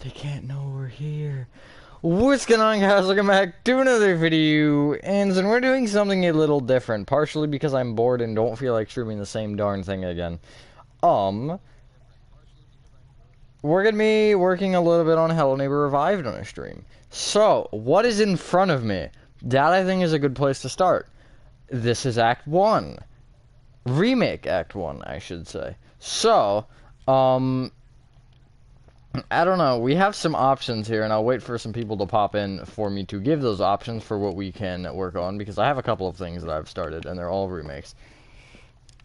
They can't know we're here. What's going on, guys? Welcome back to another video, and we're doing something a little different, partially because I'm bored and don't feel like streaming the same darn thing again. We're gonna be working a little bit on Hello Neighbor Revived on a stream. So, what is in front of me? That, I think, is a good place to start. This is Act 1. Remake Act 1, I should say. So, I don't know, we have some options here, and I'll wait for some people to pop in for me to give those options for what we can work on, because I have a couple of things that I've started, and they're all remakes.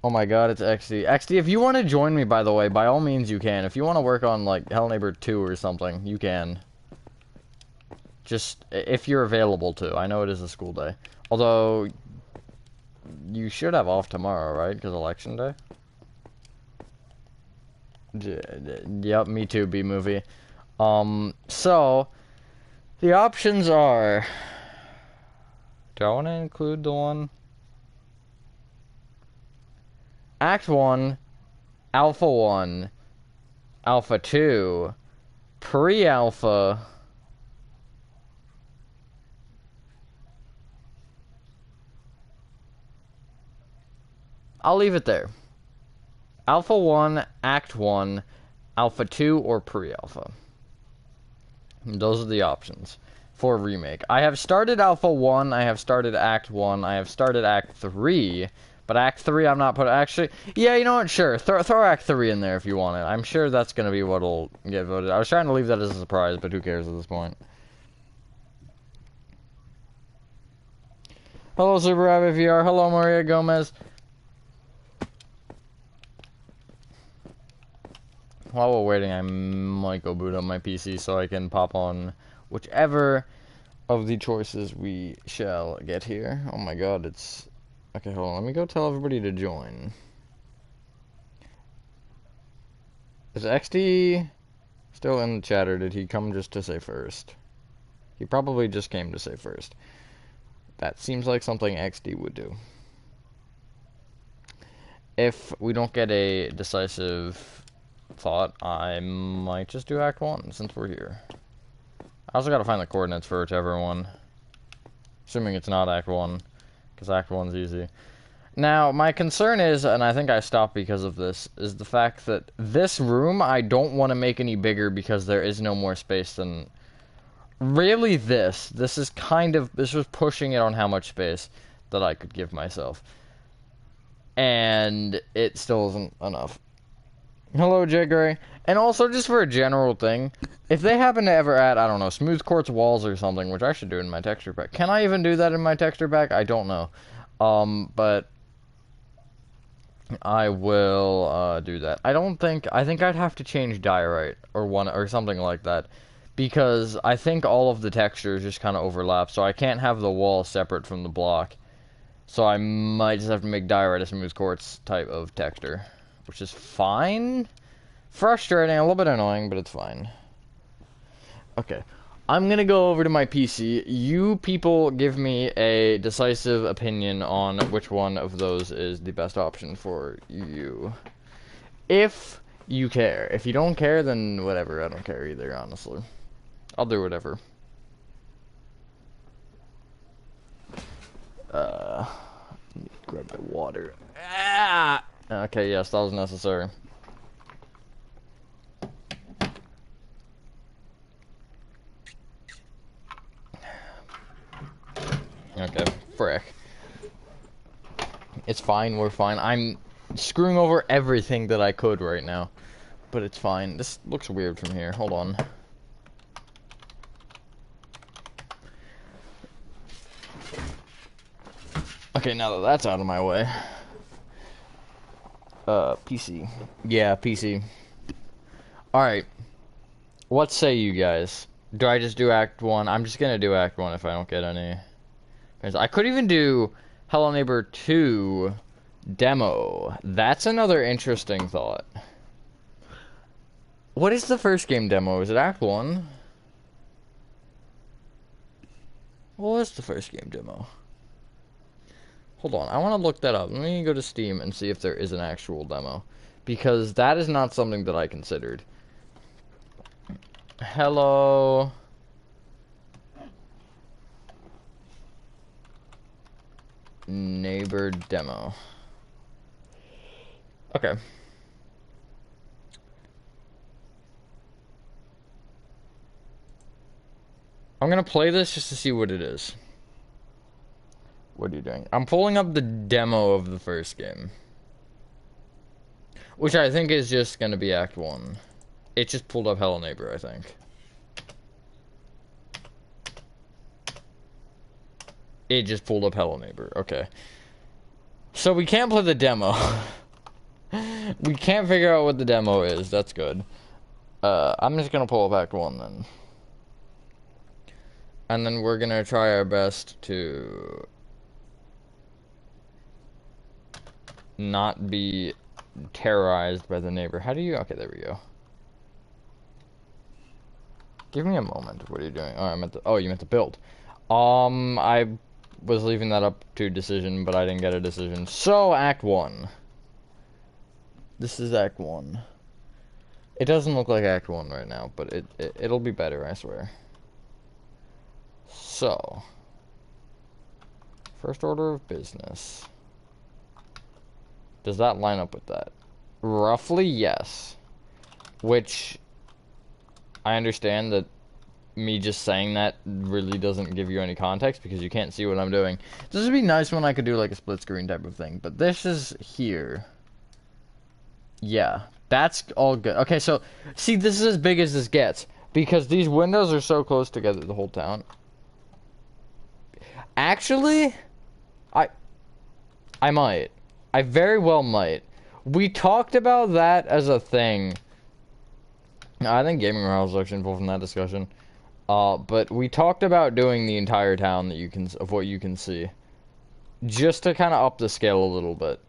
Oh my god, it's XD. XD, if you want to join me, by the way, by all means you can. If you want to work on, like, Hello Neighbor 2 or something, you can. Just, if you're available to. I know it is a school day. Although, you should have off tomorrow, right? Because election day? Yep, me too, B-movie. So, the options are... Do I want to include the one? Act 1, Alpha 1, Alpha 2, Pre-Alpha... I'll leave it there. Alpha 1, Act 1, Alpha 2, or Pre-Alpha. Those are the options for remake. I have started Alpha 1, I have started Act 1, I have started Act 3, but Act 3 I'm not putting... Actually, yeah, you know what, sure. Throw Act 3 in there if you want it. I'm sure that's going to be what'll get voted. I was trying to leave that as a surprise, but who cares at this point. Hello, Super Rabbit VR. Hello, Maria Gomez. While we're waiting, I might go boot up my PC so I can pop on whichever of the choices we shall get here. Oh my god, it's... Okay, hold on. Let me go tell everybody to join. Is XD still in the chat, or did he come just to say first? He probably just came to say first. That seems like something XD would do. If we don't get a decisive... thought, I might just do Act 1 since we're here. I also gotta find the coordinates for whichever one. Assuming it's not Act 1, because Act 1's easy. Now, my concern is, and I think I stopped because of this, is the fact that this room I don't want to make any bigger because there is no more space than... Really this. This is kind of... This was pushing it on how much space that I could give myself. And it still isn't enough. Hello, Jay Gray. And also, just for a general thing, if they happen to ever add, I don't know, smooth quartz walls or something, which I should do in my texture pack. Can I even do that in my texture pack? I don't know. But I will do that. I think I'd have to change diorite or something like that, because I think all of the textures just kind of overlap, so I can't have the wall separate from the block. So I might just have to make diorite a smooth quartz type of texture. Which is fine. Frustrating, a little bit annoying, but it's fine. Okay. I'm gonna go over to my PC. You people give me a decisive opinion on which one of those is the best option for you. If you care. If you don't care, then whatever. I don't care either, honestly. I'll do whatever. Grab my water. Ah! Okay, yes, that was necessary. Okay, frick. It's fine, we're fine. I'm screwing over everything that I could right now. But it's fine. This looks weird from here. Hold on. Okay, now that that's out of my way. PC. Yeah, PC. Alright. What say you guys? Do I just do Act 1? I'm just gonna do Act 1 if I don't get any. I could even do Hello Neighbor 2 demo. That's another interesting thought. What is the first game demo? Is it Act 1? What was the first game demo? Hold on, I want to look that up. Let me go to Steam and see if there is an actual demo. Because that is not something that I considered. Hello. Neighbor demo. Okay. I'm gonna play this just to see what it is. What are you doing? I'm pulling up the demo of the first game. Which I think is just gonna be Act 1. It just pulled up Hello Neighbor, I think. It just pulled up Hello Neighbor, okay. So we can't play the demo. We can't figure out what the demo is, that's good. I'm just gonna pull up Act 1 then. And then we're gonna try our best to not be terrorized by the neighbor. How do you... Okay, there we go. Give me a moment. What are you doing? Oh, I meant to... Oh, you meant to build. I was leaving that up to decision, but I didn't get a decision. So, Act 1. This is Act 1. It doesn't look like Act 1 right now, but it'll be better, I swear. So, first order of business. Does that line up with that? Roughly, yes. Which, I understand that me just saying that really doesn't give you any context because you can't see what I'm doing. This would be nice when I could do like a split screen type of thing, but this is here. Yeah, that's all good. Okay, so, see, this is as big as this gets because these windows are so close together, the whole town. Actually, I might. I very well might. We talked about that as a thing. I think Gaming Rouse is actually involved in that discussion. But we talked about doing the entire town that you can of what you can see, just to kind of up the scale a little bit.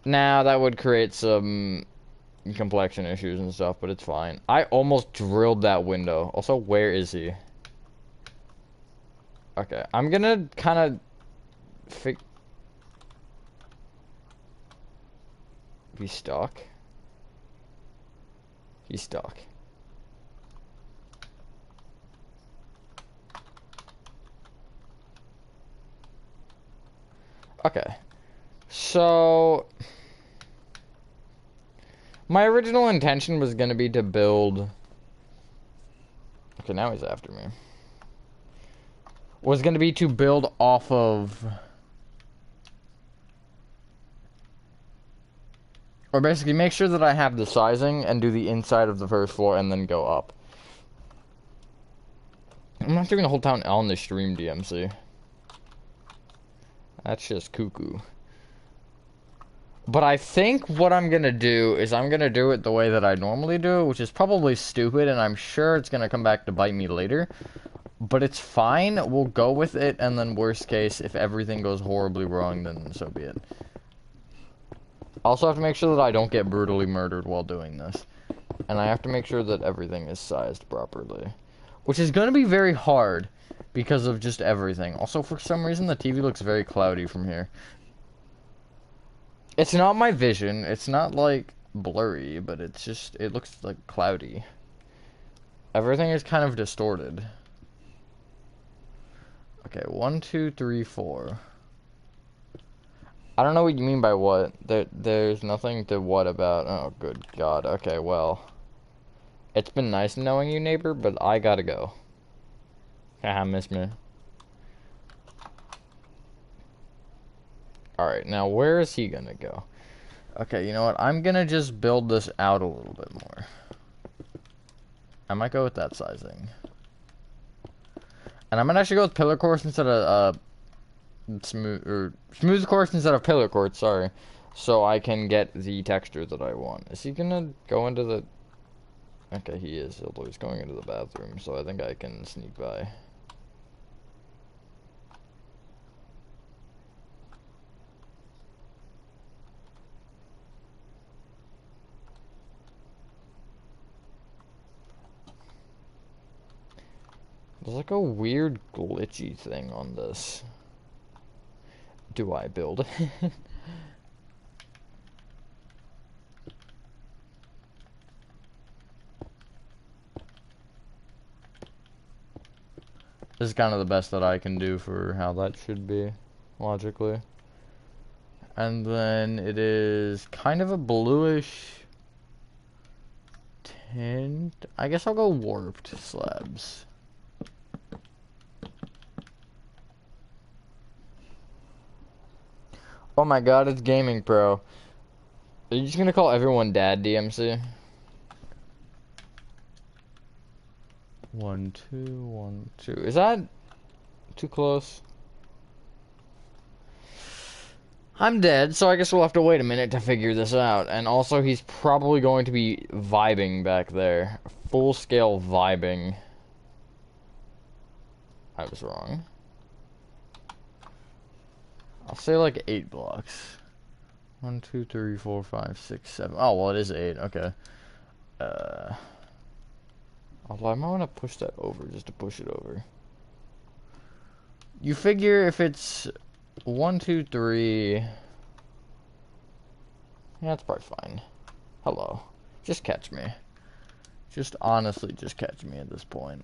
Now that would create some complexion issues and stuff, but it's fine. I almost drilled that window. Also, where is he? Okay, I'm gonna kind of He's stuck. He's stuck. Okay. So, my original intention was going to be to build... Okay, now he's after me. Was going to be to build off of... Or basically make sure that I have the sizing and do the inside of the first floor and then go up. I'm not doing the whole town on the stream, DMC. That's just cuckoo. But I think what I'm gonna do is I'm gonna do it the way that I normally do, which is probably stupid, and I'm sure it's gonna come back to bite me later. But it's fine, we'll go with it, and then worst case, if everything goes horribly wrong, then so be it. Also have to make sure that I don't get brutally murdered while doing this. And I have to make sure that everything is sized properly. Which is gonna be very hard, because of just everything. Also, for some reason, the TV looks very cloudy from here. It's not my vision, it's not, like, blurry, but it's just, it looks, like, cloudy. Everything is kind of distorted. Okay, 1, 2, 3, 4. I don't know what you mean by what. There's nothing to what about. Oh, good God. Okay, well. It's been nice knowing you, neighbor, but I gotta go. Haha, miss me. Alright, now where is he gonna go? Okay, you know what? I'm gonna just build this out a little bit more. I might go with that sizing. And I'm gonna actually go with pillar course instead of, smooth course instead of pillar course, sorry. So I can get the texture that I want. Is he gonna go into the... Okay, he is, although he's going into the bathroom, so I think I can sneak by. There's like a weird glitchy thing on this. Do I build it? This is kind of the best that I can do for how that should be, logically. And then it is kind of a bluish tint. I guess I'll go warped slabs. Oh my god, it's Gaming Pro. Are you just gonna call everyone Dad DMC? 1, 2, 1, 2. Is that too close? I'm dead, so I guess we'll have to wait a minute to figure this out. And also, he's probably going to be vibing back there. Full-scale vibing. I was wrong. I'll say like 8 blocks. 1, 2, 3, 4, 5, 6, 7. Oh, well, it is 8. Okay. Although I might want to push that over just to push it over. You figure if it's 1, 2, 3. Yeah, that's probably fine. Hello. Just catch me. Just honestly, just catch me at this point.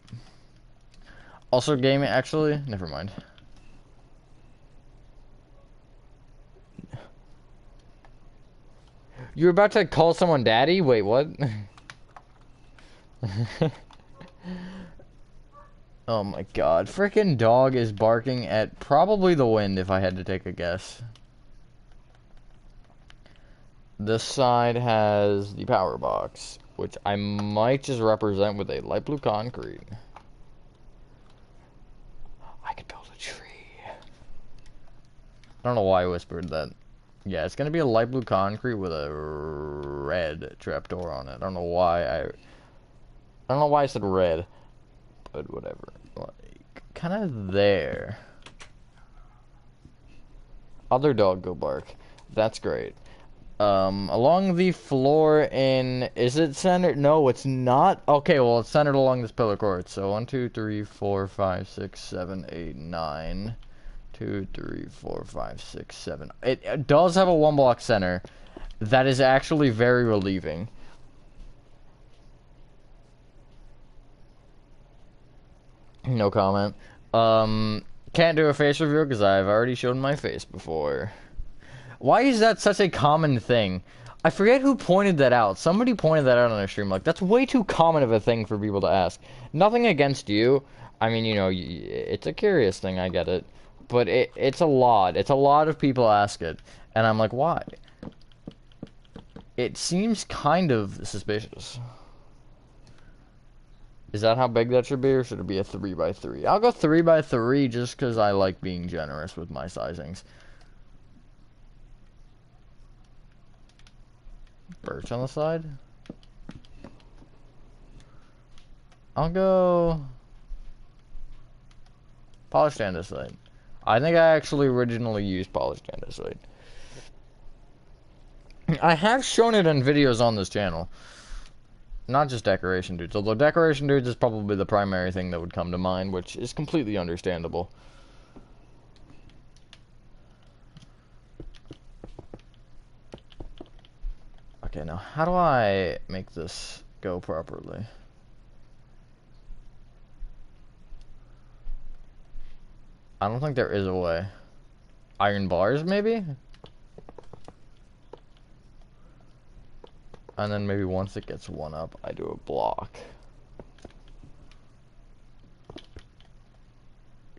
Also, gaming. Actually, never mind. You were about to call someone daddy? Wait, what? Oh my god. Frickin' dog is barking at probably the wind if I had to take a guess. This side has the power box, which I might just represent with a light blue concrete. I could build a tree. I don't know why I whispered that. Yeah, it's gonna be a light blue concrete with a red trapdoor on it. I don't know why I said red, but whatever. Like, kind of there. Other dog go bark. That's great. Along the floor in, is it centered? No, it's not. Okay, well, it's centered along this pillar court. So 1, 2, 3, 4, 5, 6, 7, 8, 9. 2, 3, 4, 5, 6, 7. It does have a 1 block center. That is actually very relieving. No comment. Can't do a face reveal because I've already shown my face before. Why is that such a common thing? I forget who pointed that out. Somebody pointed that out on a stream. Like, that's way too common of a thing for people to ask. Nothing against you. I mean, you know, it's a curious thing, I get it. But it's a lot. It's a lot of people ask it. And I'm like, why? It seems kind of suspicious. Is that how big that should be, or should it be a 3x3? I'll go 3x3 just because I like being generous with my sizings. Birch on the side? I'll go polished andesite. I think I actually originally used polished andesite. I have shown it in videos on this channel. Not just decoration dudes, although decoration dudes is probably the primary thing that would come to mind, which is completely understandable. Okay, now how do I make this go properly? I don't think there is a way. Iron bars, maybe? And then maybe once it gets 1 up, I do a block.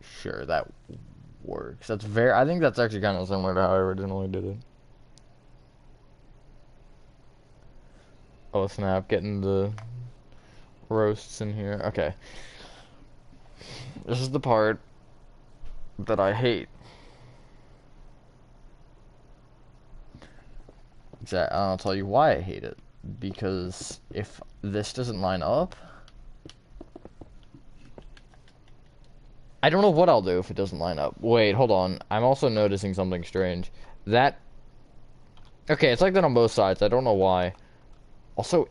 Sure, that works. That's very... I think that's actually kind of similar to how I originally did it. Oh, snap. Getting the roasts in here. Okay. This is the part that I hate. Exactly. I'll tell you why I hate it. Because if this doesn't line up, I don't know what I'll do if it doesn't line up. Wait, hold on. I'm also noticing something strange. That... Okay, it's like that on both sides. I don't know why. Also,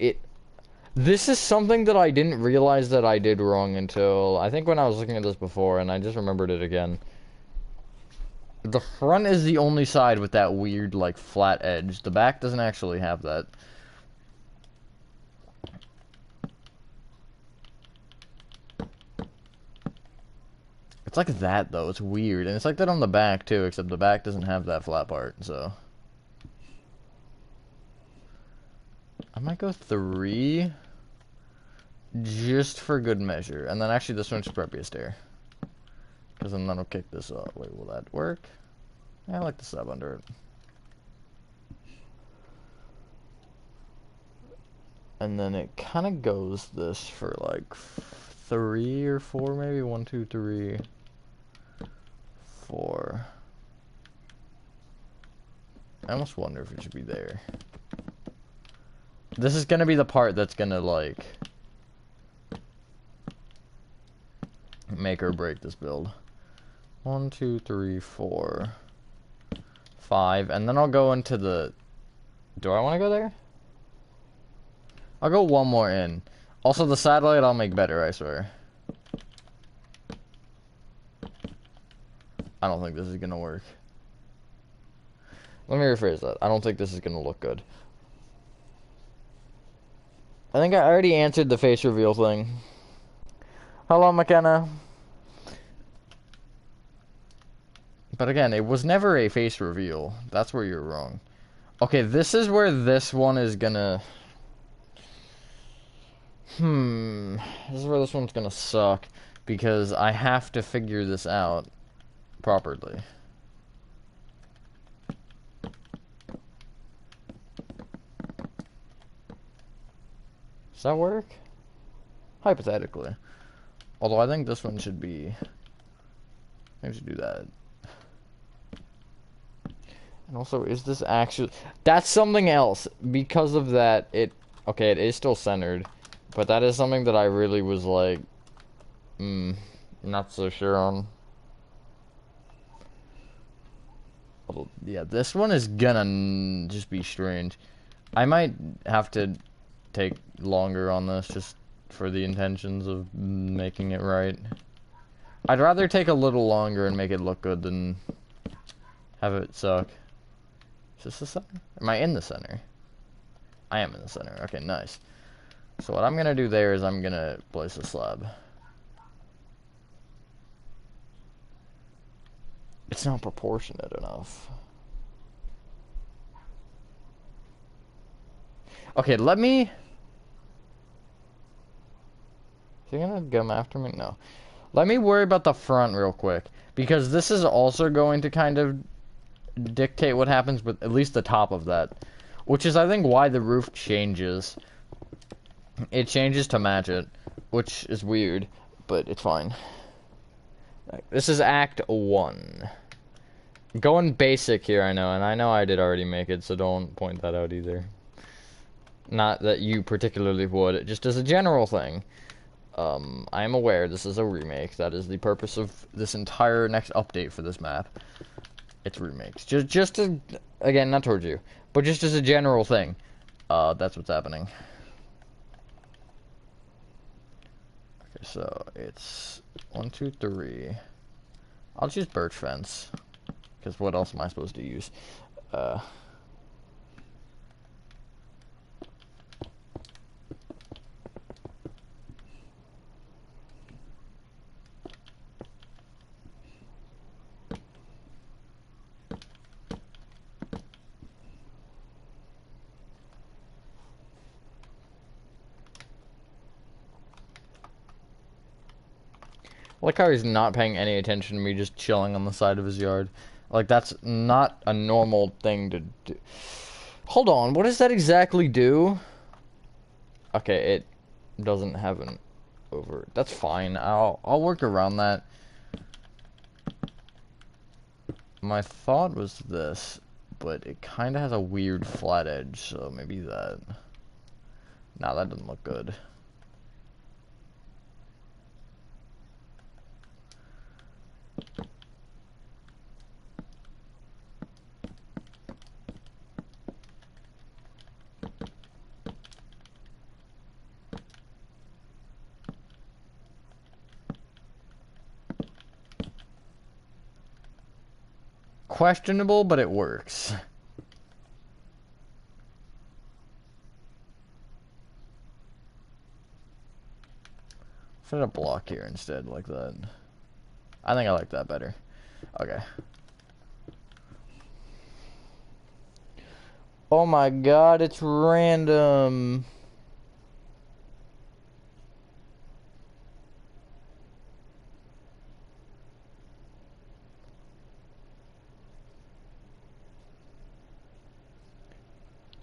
this is something that I didn't realize that I did wrong until... I think when I was looking at this before, and I just remembered it again. The front is the only side with that weird, like, flat edge. The back doesn't actually have that. It's like that, though. It's weird. And it's like that on the back, too, except the back doesn't have that flat part, so... I might go 3... just for good measure. And then actually this one should probably be a stair. Because then that'll kick this up. Wait, will that work? Yeah, I like the sub under it. And then it kind of goes this for like 3 or 4 maybe. 1, 2, 3, 4. I almost wonder if it should be there. This is gonna be the part that's gonna like make or break this build. 1, 2, 3, 4, 5, and then I'll go into the... Do I want to go there? I'll go one more in. Also, the satellite I'll make better, I swear. I don't think this is gonna work. Let me rephrase that. I don't think this is gonna look good. I think I already answered the face reveal thing. Hello, McKenna. But again, it was never a face reveal. That's where you're wrong. Okay, this is where this one is gonna... This is where this one's gonna suck. Because I have to figure this out properly. Does that work? Hypothetically. Although I think this one should be... I should do that. And also, is this actually... That's something else. Because of that, it... Okay, it is still centered. But that is something that I really was like... not so sure on. Although, yeah, this one is gonna just be strange. I might have to take longer on this just for the intentions of making it right. I'd rather take a little longer and make it look good than have it suck. Is this the center? Am I in the center? I am in the center. Okay, nice. So what I'm gonna do there is I'm gonna place a slab. It's not proportionate enough. Okay, let me... Is he gonna come after me? No. Let me worry about the front real quick. Because this is also going to kind of dictate what happens with at least the top of that. Which is, I think, why the roof changes. It changes to match it. Which is weird, but it's fine. This is Act 1. Going basic here, I know, and I know I did already make it, so don't point that out either. Not that you particularly would, just as a general thing. I am aware this is a remake. That is the purpose of this entire next update for this map. It's remakes. Just to, again, not towards you, but just as a general thing. That's what's happening. Okay, so it's 1, 2, 3. I'll choose birch fence. Because what else am I supposed to use? I like how he's not paying any attention to me, just chilling on the side of his yard. Like, that's not a normal thing to do. Hold on, what does that exactly do? Okay, it doesn't have an over... That's fine, I'll work around that. My thought was this, but it kind of has a weird flat edge, so maybe that... Nah, that doesn't look good. Questionable, but it works. Put a block here instead, like that. I think I like that better. Okay. Oh my god, it's random.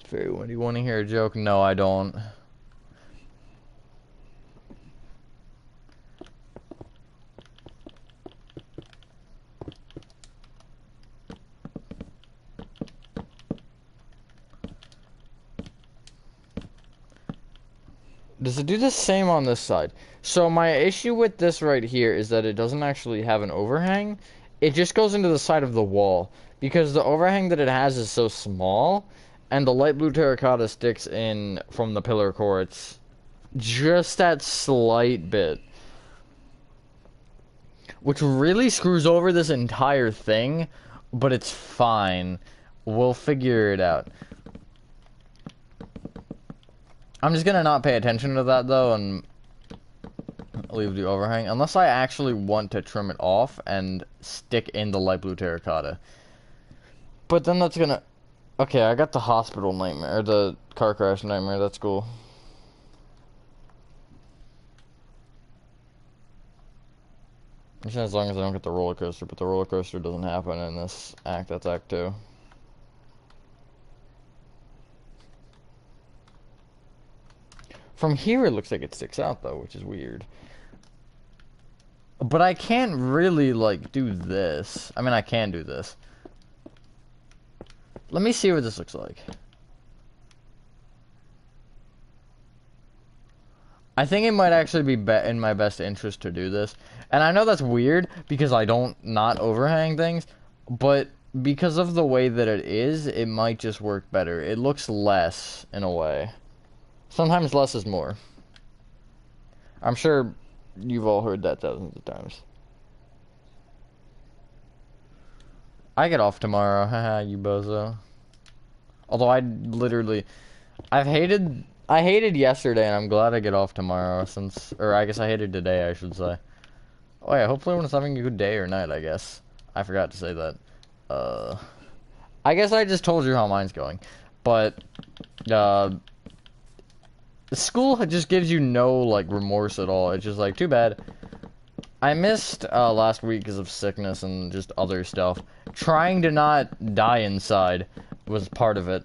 It's very windy. Want to hear a joke? No, I don't. Does it do the same on this side? So my issue with this right here is that it doesn't actually have an overhang. It just goes into the side of the wall. Because the overhang that it has is so small, and the light blue terracotta sticks in from the pillar quartz just that slight bit. Which really screws over this entire thing, but it's fine. We'll figure it out. I'm just gonna not pay attention to that though and leave the overhang. Unless I actually want to trim it off and stick in the light blue terracotta. But then that's gonna... Okay, I got the hospital nightmare, or the car crash nightmare, that's cool. As long as I don't get the roller coaster, but the roller coaster doesn't happen in this act, that's act 2. From here, it looks like it sticks out, though, which is weird. But I can't really, like, do this. I mean, I can do this. Let me see what this looks like. I think it might actually be in my best interest to do this. And I know that's weird, because I don't not overhang things, but because of the way that it is, it might just work better. It looks less, in a way. Sometimes less is more. I'm sure you've all heard that thousands of times. I get off tomorrow, haha, you bozo. Although I hated yesterday, and I'm glad I get off tomorrow, or I guess I hated today, I should say. Oh yeah, hopefully everyone's having a good day or night, I guess. I forgot to say that. I guess I just told you how mine's going. But, school just gives you no, like, remorse at all. It's just like, too bad. I missed, last week because of sickness and just other stuff. Trying to not die inside was part of it.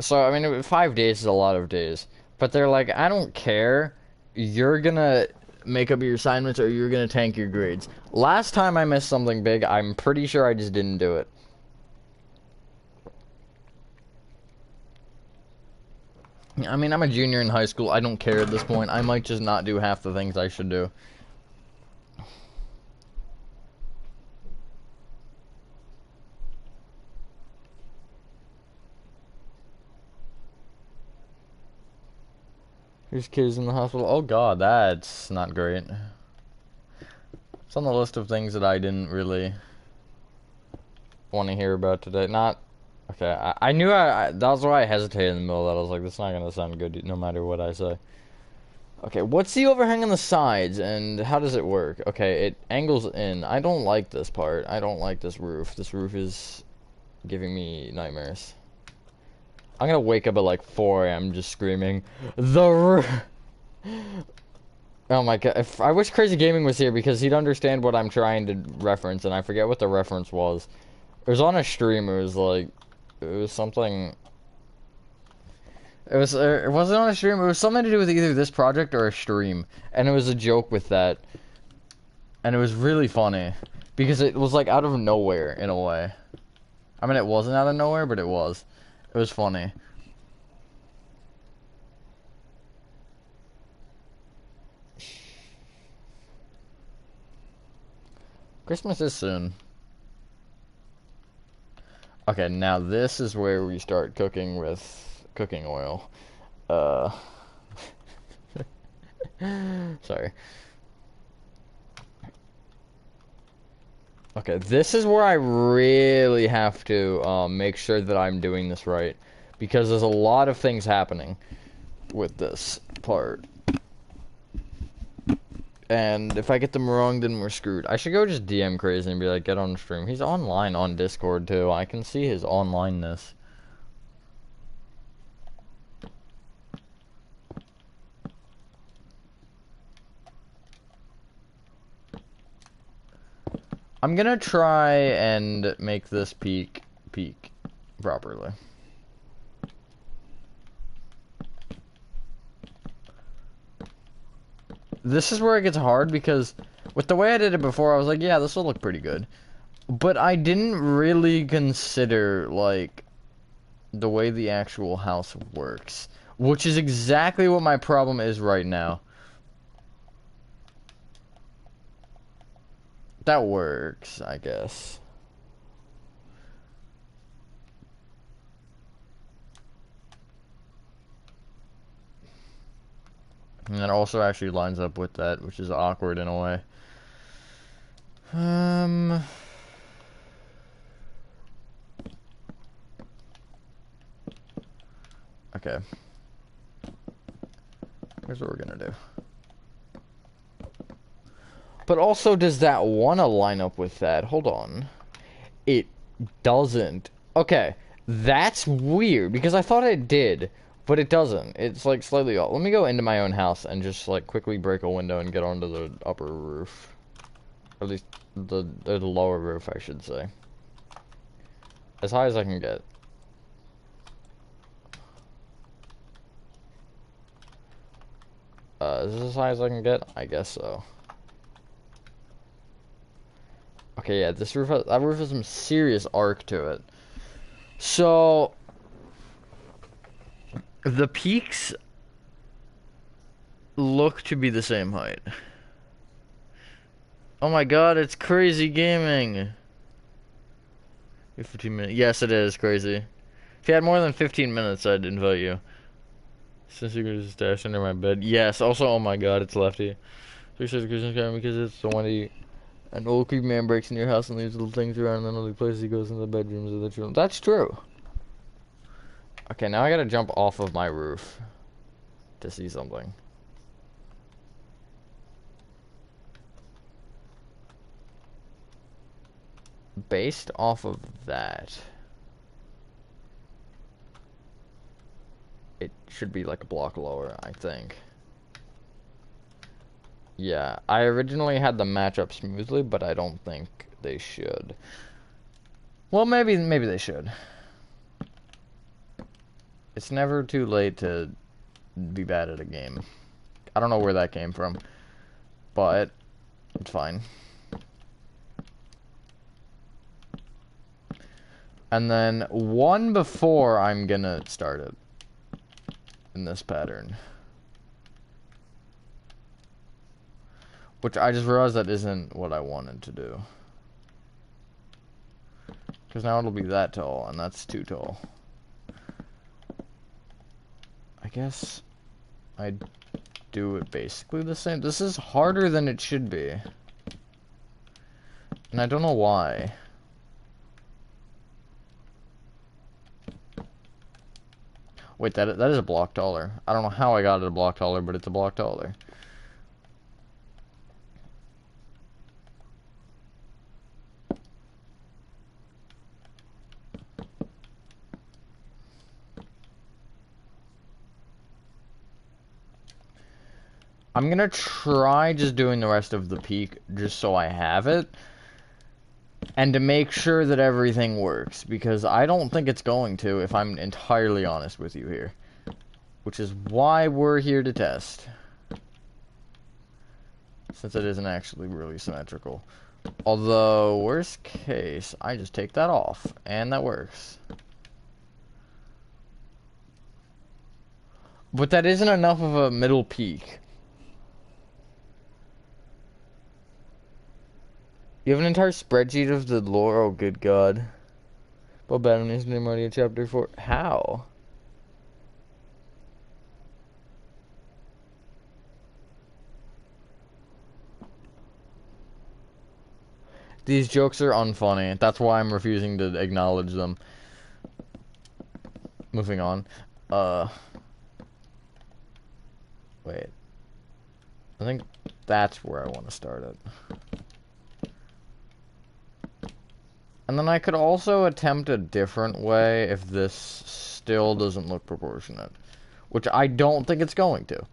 So, I mean, 5 days is a lot of days. But they're like, I don't care. You're gonna make up your assignments or you're gonna tank your grades. Last time I missed something big, I'm pretty sure I just didn't do it. I mean, I'm a junior in high school. I don't care at this point. I might just not do half the things I should do. There's kids in the hospital. Oh god, that's not great. It's on the list of things that I didn't really want to hear about today. Not... Okay, I knew that was why I hesitated in the middle of that. I was like, this is not going to sound good no matter what I say. Okay, what's the overhang on the sides, and how does it work? Okay, it angles in. I don't like this part. I don't like this roof. This roof is giving me nightmares. I'm gonna wake up at like 4 a.m. just screaming, the roof! Oh my god, I wish Crazy Gaming was here because he'd understand what I'm trying to reference, and I forget what the reference was. It was on a stream, it was like... It was something... It wasn't on a stream, it was something to do with either this project or a stream. And it was a joke with that. And it was really funny. Because it was like out of nowhere, in a way. I mean, it wasn't out of nowhere, but it was. It was funny. Christmas is soon. Okay, now this is where we start cooking with cooking oil. Sorry. Okay, this is where I really have to make sure that I'm doing this right. Because there's a lot of things happening with this part. And if I get them wrong, then we're screwed. I should go just DM Crazy and be like, get on the stream. He's online on Discord, too. I can see his onlineness. I'm gonna try and make this peak properly. This is where it gets hard because with the way I did it before, I was like, yeah, this will look pretty good. But I didn't really consider, like, the way the actual house works. Which is exactly what my problem is right now. That works, I guess. And that also actually lines up with that, which is awkward in a way. Okay. Here's what we're gonna do. But also, does that want to line up with that? Hold on. It doesn't. Okay, that's weird, because I thought it did, but it doesn't. It's, like, slightly off. Let me go into my own house and just, like, quickly break a window and get onto the upper roof. Or at least, the lower roof, I should say. As high as I can get. Is this as high as I can get? I guess so. Okay, yeah, that roof has some serious arc to it. So, the peaks look to be the same height. Oh my god, it's crazy gaming. 15 minutes. Yes, it is crazy. If you had more than 15 minutes, I'd invite you. Since you could stash under my bed. Yes, also, oh my god, it's Lefty. So he says Christmas card because it's the one he... An old creepy man breaks into your house and leaves little things around, and then only places he goes into the bedrooms of the children. That's true. Okay, now I gotta jump off of my roof to see something. Based off of that, it should be like a block lower, I think. Yeah, I originally had them match up smoothly, but I don't think they should. Well, maybe they should. It's never too late to be bad at a game. I don't know where that came from, but it's fine. And then one before I'm gonna start it in this pattern. Which I just realized that isn't what I wanted to do. Because now it'll be that tall, and that's too tall. I guess I'd do it basically the same. This is harder than it should be. And I don't know why. Wait, that is a block taller. I don't know how I got it a block taller, but it's a block taller. I'm gonna try just doing the rest of the peak just so I have it. And to make sure that everything works. Because I don't think it's going to, if I'm entirely honest with you here. Which is why we're here to test. Since it isn't actually really symmetrical. Although, worst case, I just take that off. And that works. But that isn't enough of a middle peak. You have an entire spreadsheet of the lore? Oh, good god. Bob Batman is name already in chapter 4. How? These jokes are unfunny. That's why I'm refusing to acknowledge them. Moving on. Wait. I think That's where I want to start it. And then I could also attempt a different way if this still doesn't look proportionate. Which I don't think it's going to.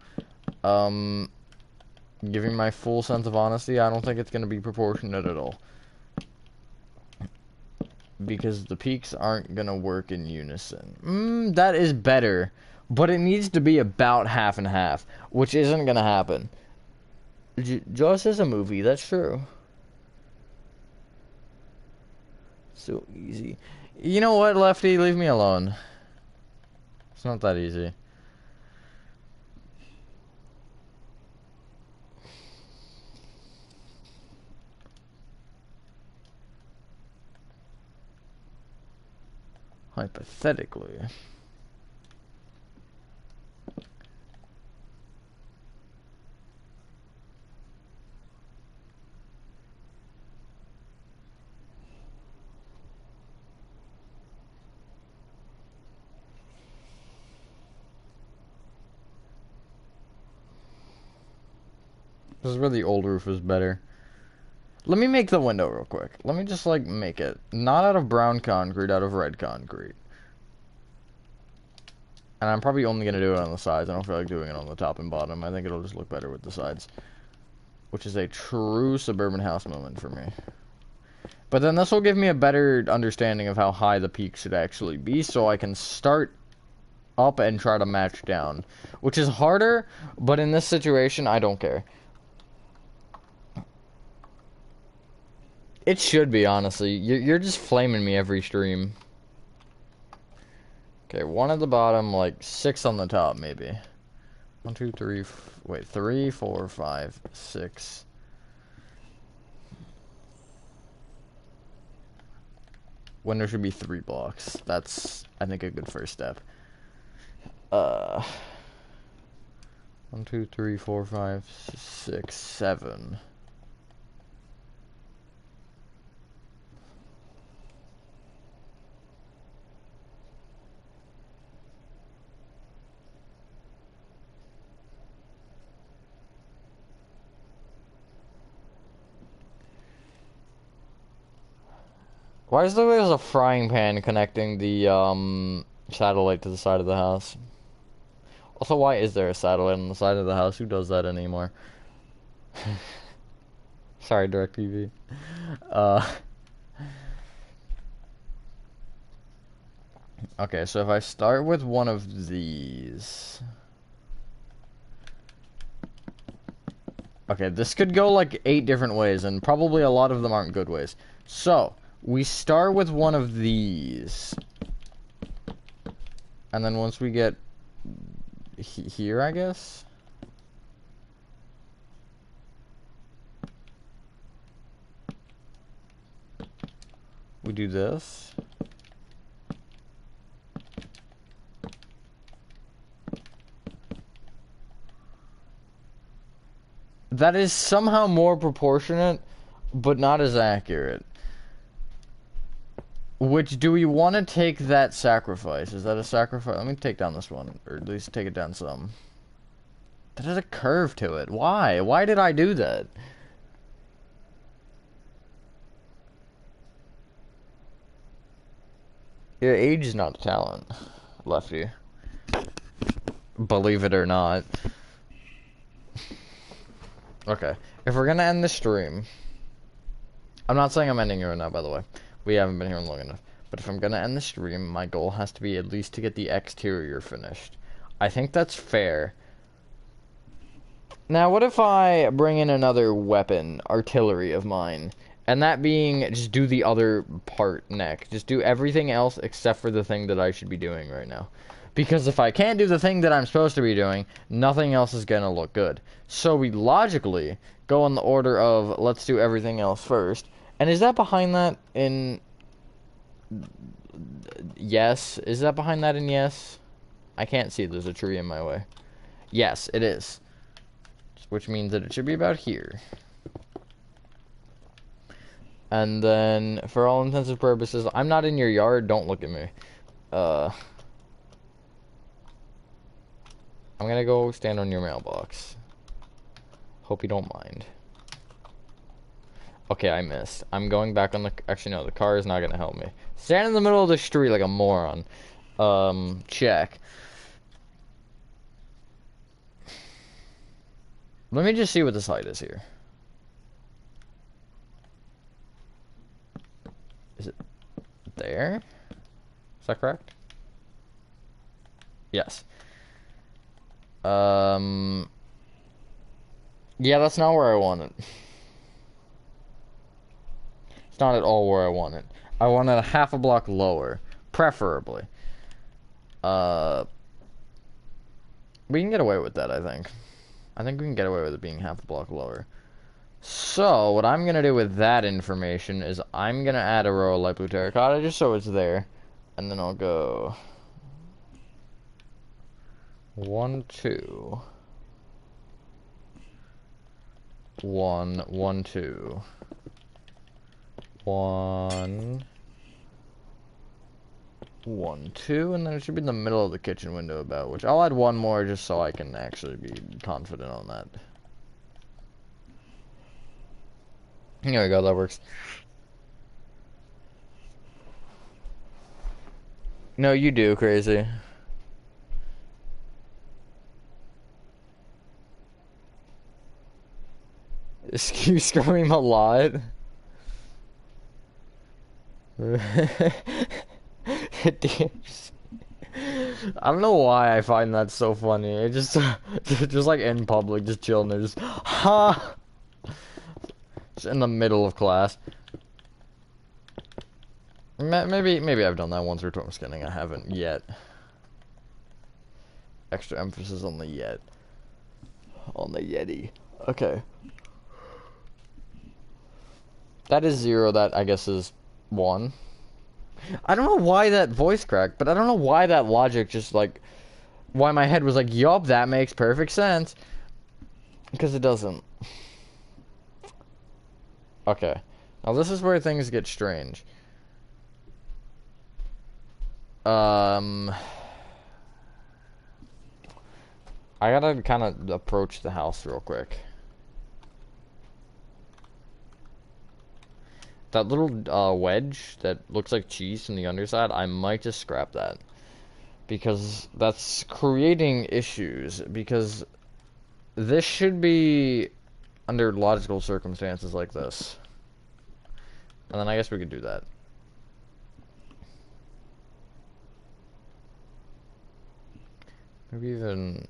Giving my full sense of honesty, I don't think it's going to be proportionate at all. Because the peaks aren't going to work in unison. That is better. But it needs to be about half and half. Which isn't going to happen. Jaws is a movie, that's true. So easy. You know what, Lefty? Leave me alone. It's not that easy. Hypothetically. This is where the old roof is better. Let me make the window real quick. Let me just, like, make it. Not out of brown concrete, out of red concrete. And I'm probably only going to do it on the sides. I don't feel like doing it on the top and bottom. I think it'll just look better with the sides. Which is a true suburban house moment for me. But then this will give me a better understanding of how high the peak should actually be, so I can start up and try to match down. Which is harder, but in this situation, I don't care. It should be, honestly. You're just flaming me every stream. Okay, 1 at the bottom, like 6 on the top, maybe. 1, 2, 3, wait, 3, 4, 5, 6. Window should be 3 blocks. That's, I think, a good first step. 1, 2, 3, 4, 5, 6, 7. Why is there a frying pan connecting the satellite to the side of the house? Also, why is there a satellite on the side of the house? Who does that anymore? Sorry, DirecTV. Okay, so if I start with one of these... Okay, this could go like 8 different ways, and probably a lot of them aren't good ways. So, we start with one of these. And then once we get here, I guess? We do this. That is somehow more proportionate, but not as accurate. Which, do we want to take that sacrifice? Is that a sacrifice? Let me take down this one, or at least take it down some. That has a curve to it. Why? Why did I do that? Your age is not a talent, Lefty. Believe it or not. Okay, if we're gonna end the stream, I'm not saying I'm ending it right now, by the way. We haven't been here long enough. But if I'm gonna end the stream, my goal has to be at least to get the exterior finished. I think that's fair. Now, what if I bring in another weapon, artillery of mine, and that being just do the other part next. Just do everything else except for the thing that I should be doing right now. Because if I can't do the thing that I'm supposed to be doing, nothing else is going to look good. So we logically go in the order of, let's do everything else first. And is that behind that in... Yes? Is that behind that in yes? I can't see, there's a tree in my way. Yes, it is. Which means that it should be about here. And then, for all intents and purposes, I'm not in your yard, don't look at me. I'm gonna go stand on your mailbox. Hope you don't mind. Okay, I missed. I'm going back on the... Actually, no, the car is not gonna help me. Stand in the middle of the street like a moron. Check. Let me just see what this height is here. Is it there? Is that correct? Yes. Yeah, that's not where I want it. It's not at all where I want it. I want it a half a block lower, preferably. We can get away with that, I think. I think we can get away with it being half a block lower. So, what I'm gonna do with that information is I'm gonna add a row of light blue terracotta just so it's there. And then I'll go 1, 2. 1, 1, 2. 1, 1, 2, and then it should be in the middle of the kitchen window about, which I'll add one more just so I can actually be confident on that. There we go, that works. No, you do, crazy. You scream a lot. I don't know why I find that so funny. It just, just like in public, just chilling there, just ha, just in the middle of class. Maybe I've done that once or twice. Kidding, I haven't yet. Extra emphasis on the yet. On the Yeti. Okay. That is 0. That I guess is 1. I don't know why that voice cracked, but I don't know why that logic just like, why my head was like, yup, that makes perfect sense. Because it doesn't. Okay. Now this is where things get strange. I gotta kind of approach the house real quick. That little wedge that looks like cheese from the underside, I might just scrap that. Because that's creating issues. Because this should be under logical circumstances like this. And then I guess we could do that. Maybe even...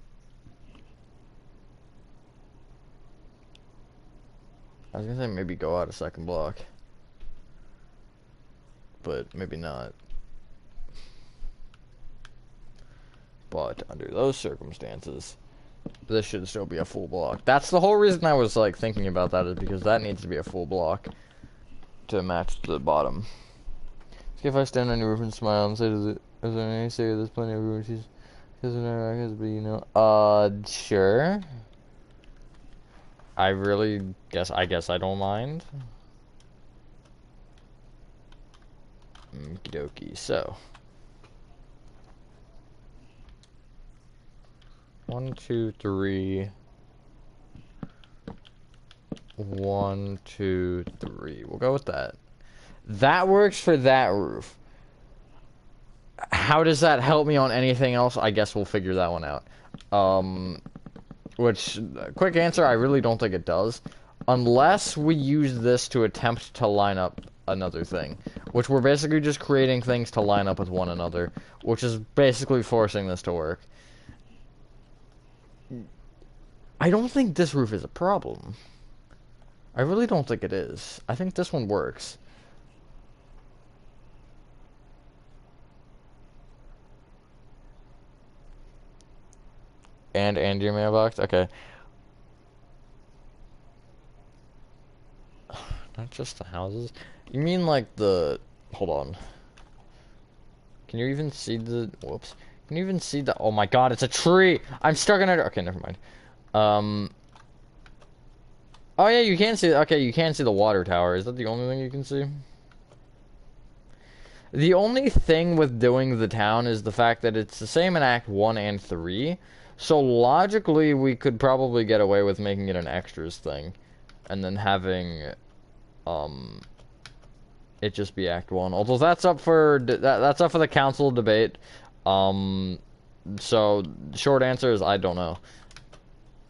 I was gonna say maybe go out a second block. But maybe not. But under those circumstances, this should still be a full block. That's the whole reason I was like thinking about that, is because that needs to be a full block to match the bottom. So if I stand on your roof and smile and say, is there any say there's plenty of room? She's because of our but you know. Sure. I guess I don't mind. Okie dokie, so 1, 2, 3. 1, 2, 3. We'll go with that. That works for that roof. How does that help me on anything else? I guess we'll figure that one out. Which, quick answer, I really don't think it does. Unless we use this to attempt to line up another thing. Which we're basically just creating things to line up with one another. Which is basically forcing this to work. I don't think this roof is a problem. I really don't think it is. I think this one works. And your mailbox? Okay. Not just the houses. You mean like the... Hold on. Can you even see the... Whoops. Can you even see the... Oh my god, it's a tree! I'm stuck in it. Okay, never mind. Oh yeah, you can see... Okay, you can see the water tower. Is that the only thing you can see? The only thing with doing the town is the fact that it's the same in Act 1 and 3. So logically, we could probably get away with making it an extras thing, and then having um it just be Act 1. Although that's up for that's up for the council debate. So short answer is I don't know.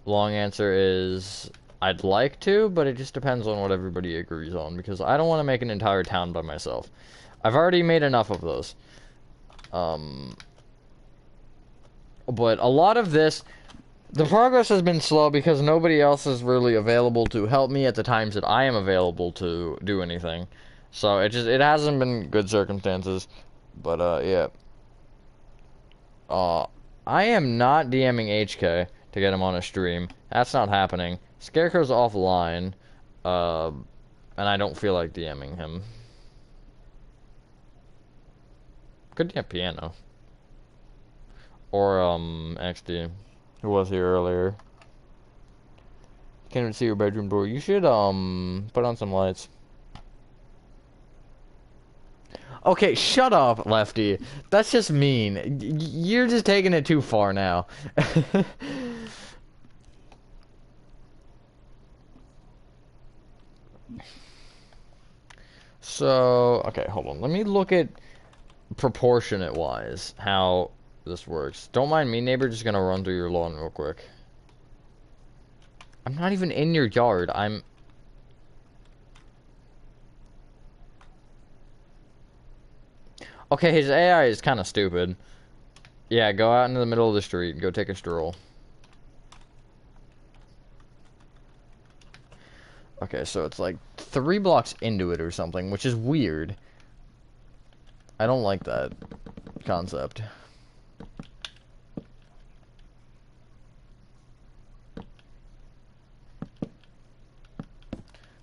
Long answer is I'd like to, but it just depends on what everybody agrees on, because I don't want to make an entire town by myself. I've already made enough of those. But a lot of this, the progress has been slow because nobody else is really available to help me at the times that I am available to do anything. So it hasn't been good circumstances. But yeah. I am not DMing HK to get him on a stream. That's not happening. Scarecrow's offline. And I don't feel like DMing him. Could DM Piano. Or, XD, who was here earlier. Can't even see your bedroom door. You should, put on some lights. Okay, shut up, Lefty. That's just mean. You're just taking it too far now. So, okay, hold on. Let me look at proportionate-wise how this works. Don't mind me, neighbor. Just gonna run through your lawn real quick. I'm not even in your yard. I'm... Okay, his AI is kind of stupid. Yeah, go out into the middle of the street and go take a stroll. Okay, so it's like 3 blocks into it or something, which is weird. I don't like that concept.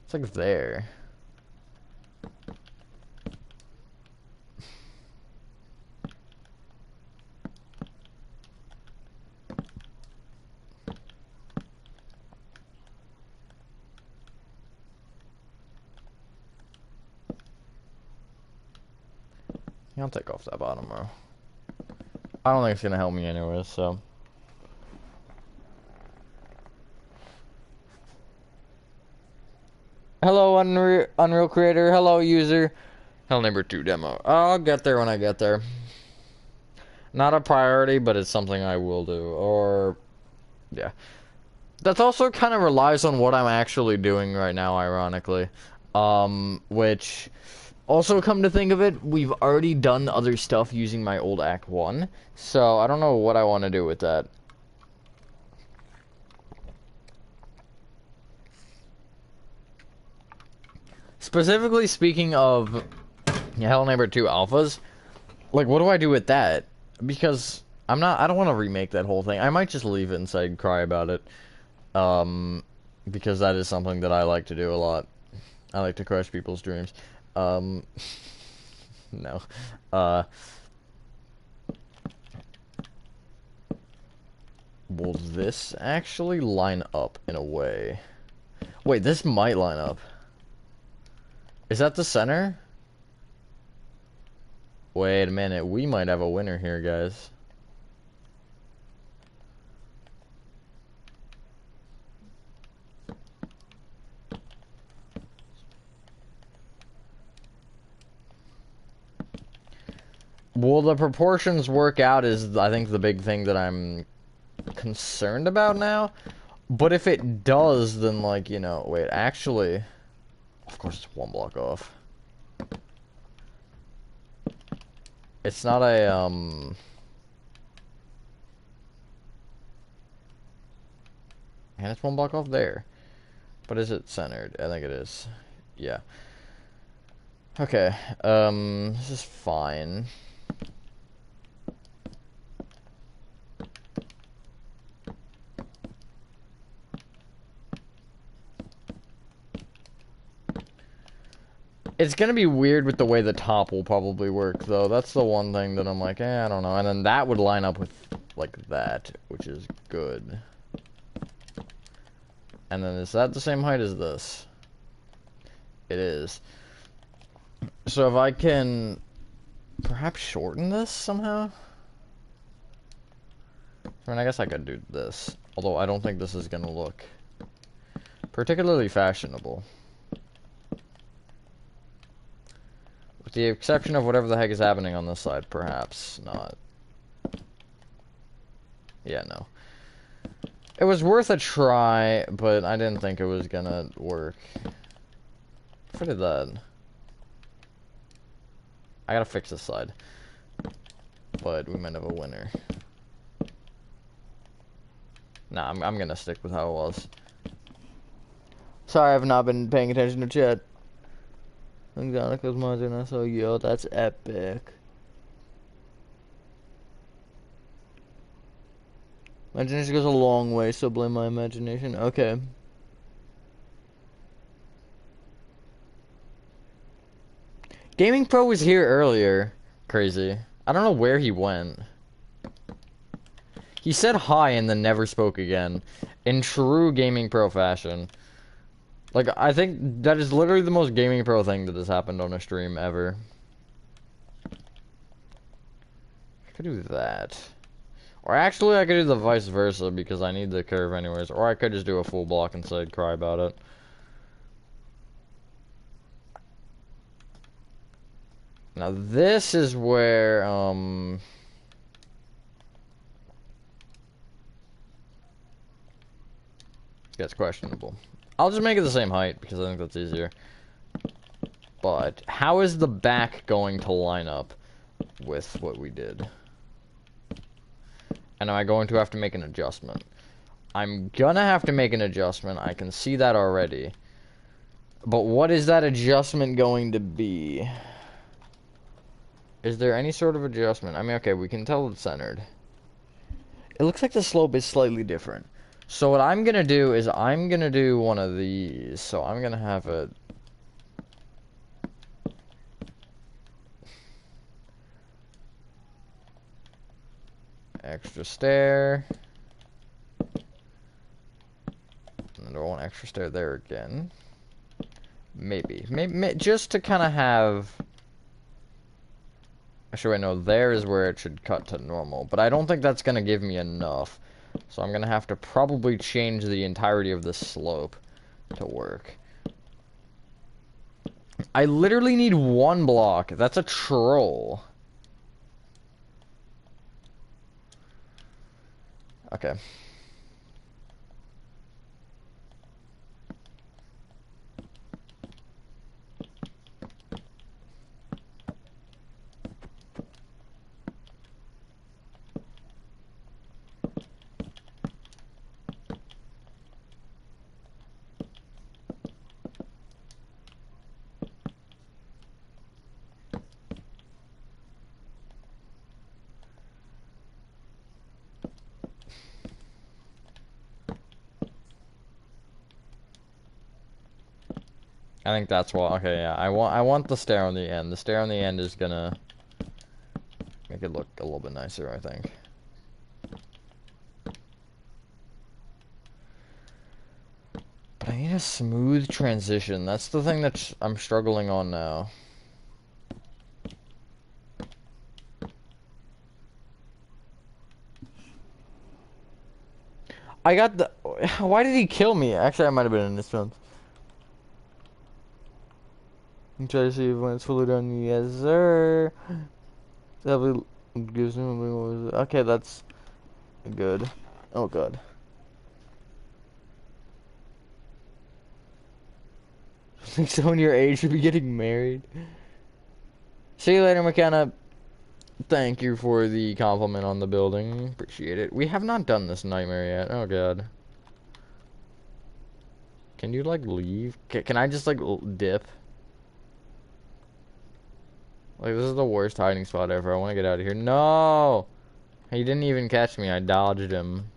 It's like there. Yeah, I'll take off that bottom row. I don't think it's gonna help me anyways, so. Hello, Unreal Creator. Hello, user. Hell, number 2 demo. I'll get there when I get there. Not a priority, but it's something I will do. Or, yeah. That's also kind of relies on what I'm actually doing right now, ironically. Which, also come to think of it, we've already done other stuff using my old Act 1. So, I don't know what I want to do with that. Specifically speaking of Hell Neighbor 2 alphas, like, what do I do with that? Because I don't want to remake that whole thing. I might just leave it and say cry about it. Because that is something that I like to do a lot. I like to crush people's dreams. No. Will this actually line up in a way? Wait, this might line up. Is that the center? Wait a minute, we might have a winner here, guys. Will the proportions work out is, I think, the big thing that I'm concerned about now. But if it does, then, like, you know, wait, actually, of course it's 1 block off. It's not a, and it's 1 block off there. But is it centered? I think it is. Yeah. Okay, this is fine. It's gonna be weird with the way the top will probably work, though. That's the one thing that I'm like, I don't know. And then that would line up with, like, that, which is good. And then is that the same height as this? It is. So if I can perhaps shorten this somehow? I mean, I guess I could do this. Although I don't think this is gonna look particularly fashionable. With the exception of whatever the heck is happening on this side, perhaps not. Yeah, no. It was worth a try, but I didn't think it was gonna work. What did that? I gotta fix this side. But we might have a winner. Nah, I'm gonna stick with how it was. Sorry, I've not been paying attention to chat. Exotica's Monster, so yo, that's epic. Imagination goes a long way, so blame my imagination. Okay. Gaming Pro was here earlier. Crazy. I don't know where he went. He said hi and then never spoke again. In true Gaming Pro fashion. Like, I think that is literally the most Gaming Pro thing that has happened on a stream ever. I could do that. Or actually, I could do the vice versa because I need the curve anyways. Or I could just do a full block and say cry about it. Now this is where, gets questionable. I'll just make it the same height because I think that's easier. But how is the back going to line up with what we did? And am I going to have to make an adjustment? I'm gonna have to make an adjustment. I can see that already. But what is that adjustment going to be? Is there any sort of adjustment? I mean, okay, we can tell it's centered. It looks like the slope is slightly different. So what I'm gonna do is I'm gonna do one of these. So I'm gonna have it. Extra stair. And I want extra stair there again. Maybe just to kind of have. Actually, wait, no, there is where it should cut to normal. But I don't think that's gonna give me enough. So I'm gonna have to probably change the entirety of the slope to work. I literally need one block. That's a troll. Okay. I think that's why. Okay, yeah. I want the stair on the end. The stair on the end is gonna make it look a little bit nicer, I think. But I need a smooth transition. That's the thing that I'm struggling on now. I got the. Why did he kill me? Actually, I might have been in this film. Try to see if when it's fully done. Yes, sir. That gives him. Okay, that's good. Oh god. I think someone your age should be getting married. See you later, McKenna. Thank you for the compliment on the building. Appreciate it. We have not done this nightmare yet. Oh god. Can you like leave? Can I just like dip? Like, this is the worst hiding spot ever. I want to get out of here. No! He didn't even catch me. I dodged him.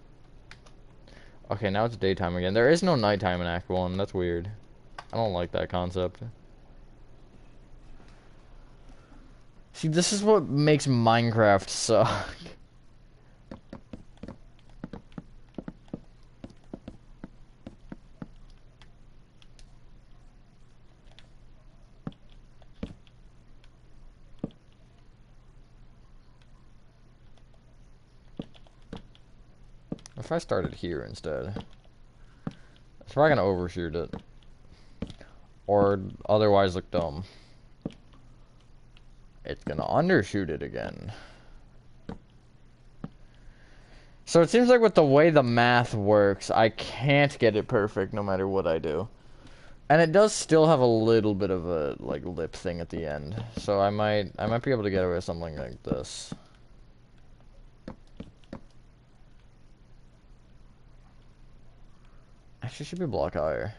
Okay, now it's daytime again. There is no nighttime in Act 1. That's weird. I don't like that concept. See, this is what makes Minecraft suck. if I started here instead? It's probably gonna overshoot it. Or otherwise look dumb. It's gonna undershoot it again. So it seems like with the way the math works, I can't get it perfect no matter what I do. And it does still have a little bit of a like lip thing at the end. So I might be able to get away with something like this. Actually should be a block higher.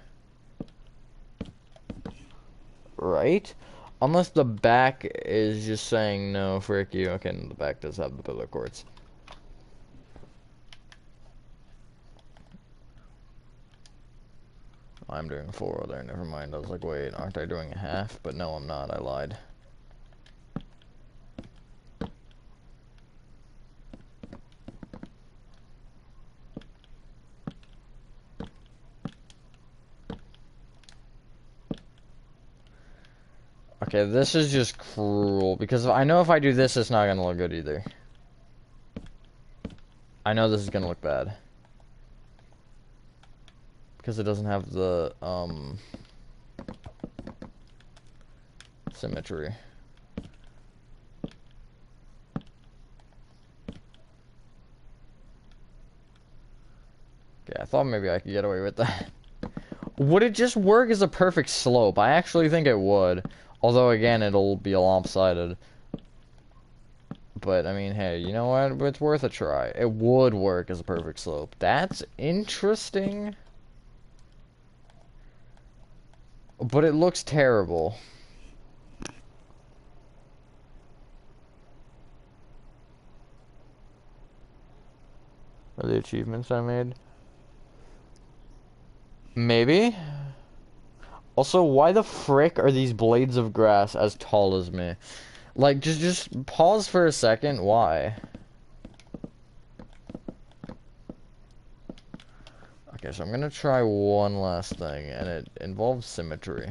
Right? Unless the back is just saying no, frick you. Okay, and the back does have the pillar courts. I'm doing 4 there, never mind. I was like, wait, aren't I doing a half? But no, I'm not, I lied. Okay, this is just cruel, because I know if I do this, it's not gonna look good either. I know this is gonna look bad. Because it doesn't have the, symmetry. Okay, I thought maybe I could get away with that. Would it just work as a perfect slope? I actually think it would. Although, again, it'll be lopsided. But, I mean, hey, you know what? It's worth a try. It would work as a perfect slope. That's interesting. But it looks terrible. Are the achievements I made? Maybe? Also, why the frick are these blades of grass as tall as me? Like, just pause for a second. Why? Okay, so I'm gonna try one last thing, and it involves symmetry.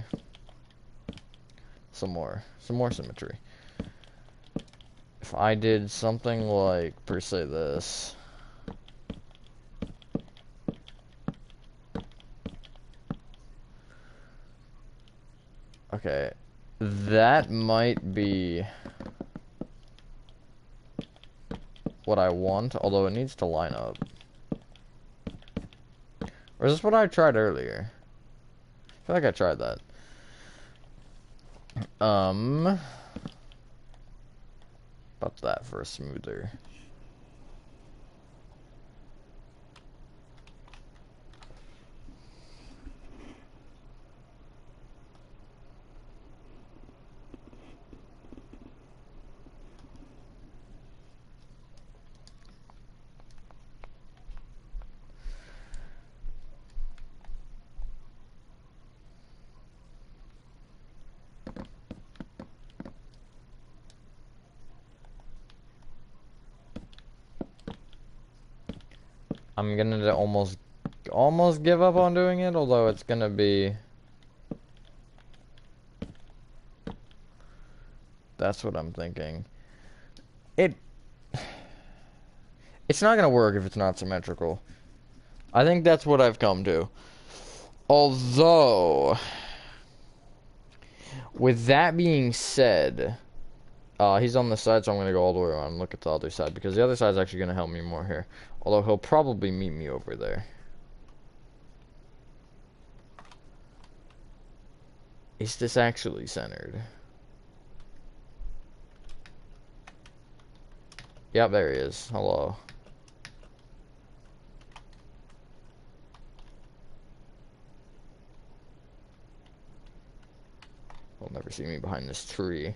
Some more symmetry. If I did something like, per se, this. Okay, that might be what I want, although it needs to line up. Or is this what I tried earlier? I feel like I tried that. About that for a smoother. I'm gonna almost give up on doing it, although it's gonna be... That's what I'm thinking. It's not gonna work if it's not symmetrical. I think that's what I've come to. Although, with that being said, he's on the side, so I'm gonna go all the way around and look at the other side, because the other side's actually gonna help me more here. Although he'll probably meet me over there. Is this actually centered? Yep, there he is. Hello. He'll never see me behind this tree.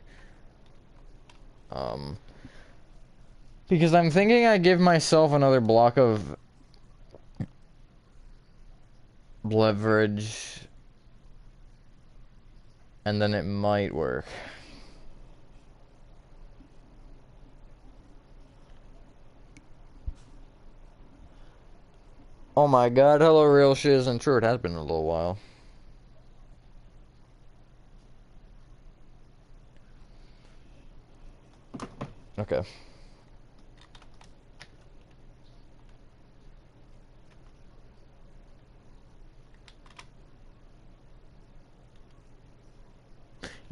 Because I'm thinking I give myself another block of leverage, and then it might work. Oh my god, hello real shiz, and true, it has been a little while. Okay.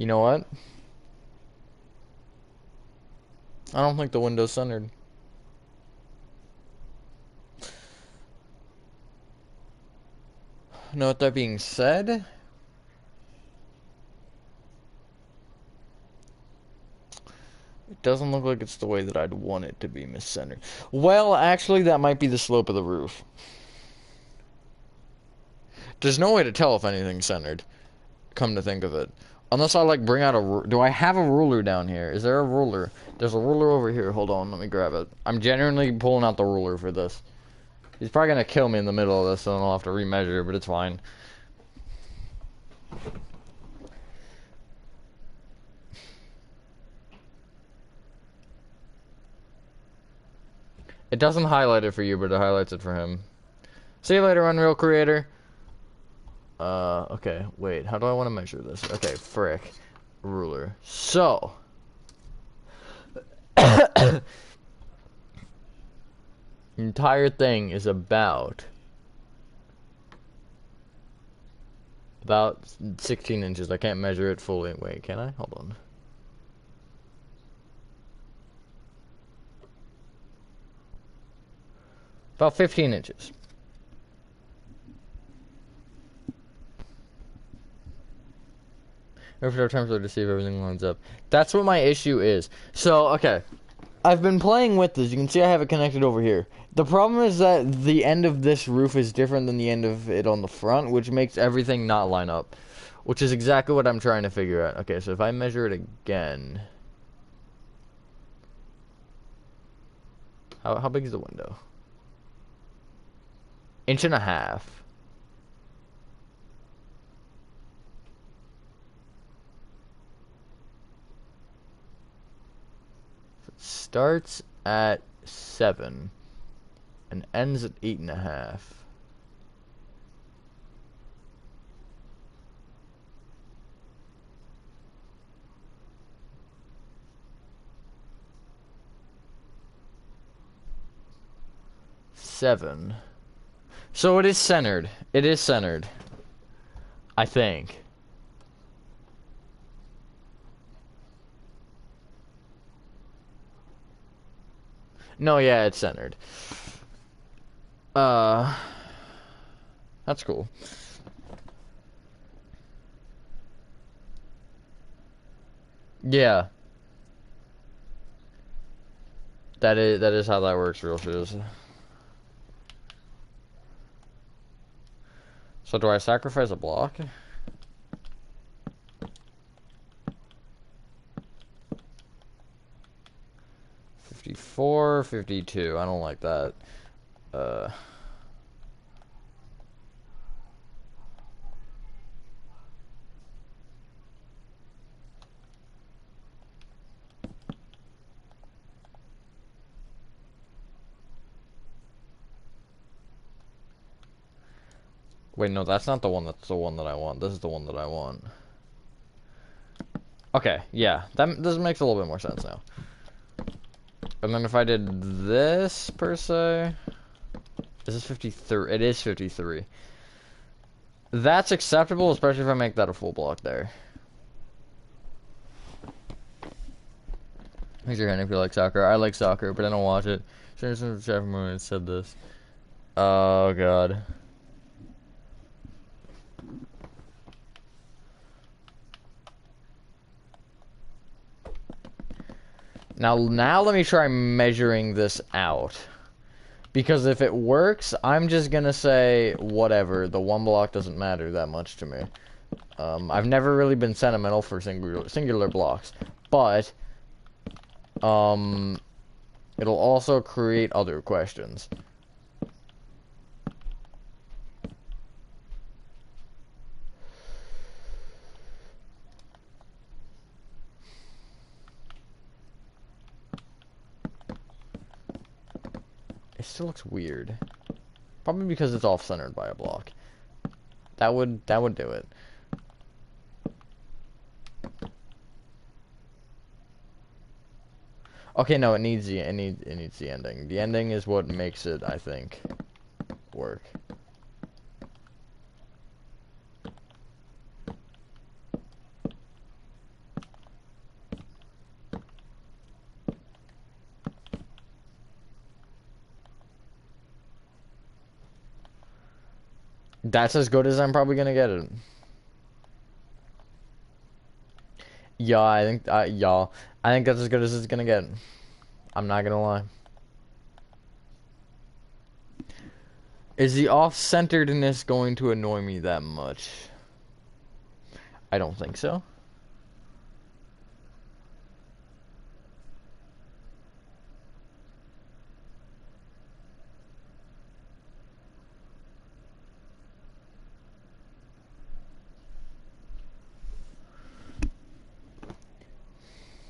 You know what? I don't think the window's centered. Now, with that being said, it doesn't look like it's the way that I'd want it to be miscentered. Well, actually, that might be the slope of the roof. There's no way to tell if anything's centered, come to think of it. Unless I, like, bring out a... Do I have a ruler down here? Is there a ruler? There's a ruler over here. Hold on, let me grab it. I'm genuinely pulling out the ruler for this. He's probably gonna kill me in the middle of this, so then I'll have to remeasure, but it's fine. It doesn't highlight it for you, but it highlights it for him. See you later, Unreal Creator. Okay, wait, how do I want to measure this? Okay, frick. Ruler. So. The entire thing is about 16 inches. I can't measure it fully. Wait, can I? Hold on. About 15 inches. Every 4 times to see if everything lines up. That's what my issue is. So, okay. I've been playing with this. You can see I have it connected over here. The problem is that the end of this roof is different than the end of it on the front, which makes everything not line up. Which is exactly what I'm trying to figure out. Okay, so if I measure it again... How big is the window? 1.5 inches. Starts at 7 and ends at 8.5. Seven. So it is centered. It is centered. I think. No, yeah, it's centered. That's cool. Yeah. That is how that works, real shiz. So do I sacrifice a block? $54, $52. I don't like that. Wait, no, that's not the one that's the one that I want. This is the one that I want. Okay, yeah. This makes a little bit more sense now. And then if I did this, per se... Is this 53? It is 53. That's acceptable, especially if I make that a full block there. Raise your hand if you like soccer. I like soccer, but I don't watch it. Sure, some chat from when it said this. Oh, God. Now let me try measuring this out. Because if it works, I'm just gonna say, whatever, the one block doesn't matter that much to me. I've never really been sentimental for singular blocks. But, it'll also create other questions. It still looks weird. Probably because it's off-centered by a block. That would do it. Okay, no, it needs the ending. The ending is what makes it, I think, work. That's as good as I'm probably gonna get it. Yeah, I think, y'all, I think that's as good as it's gonna get. I'm not gonna lie. Is the off-centeredness going to annoy me that much? I don't think so.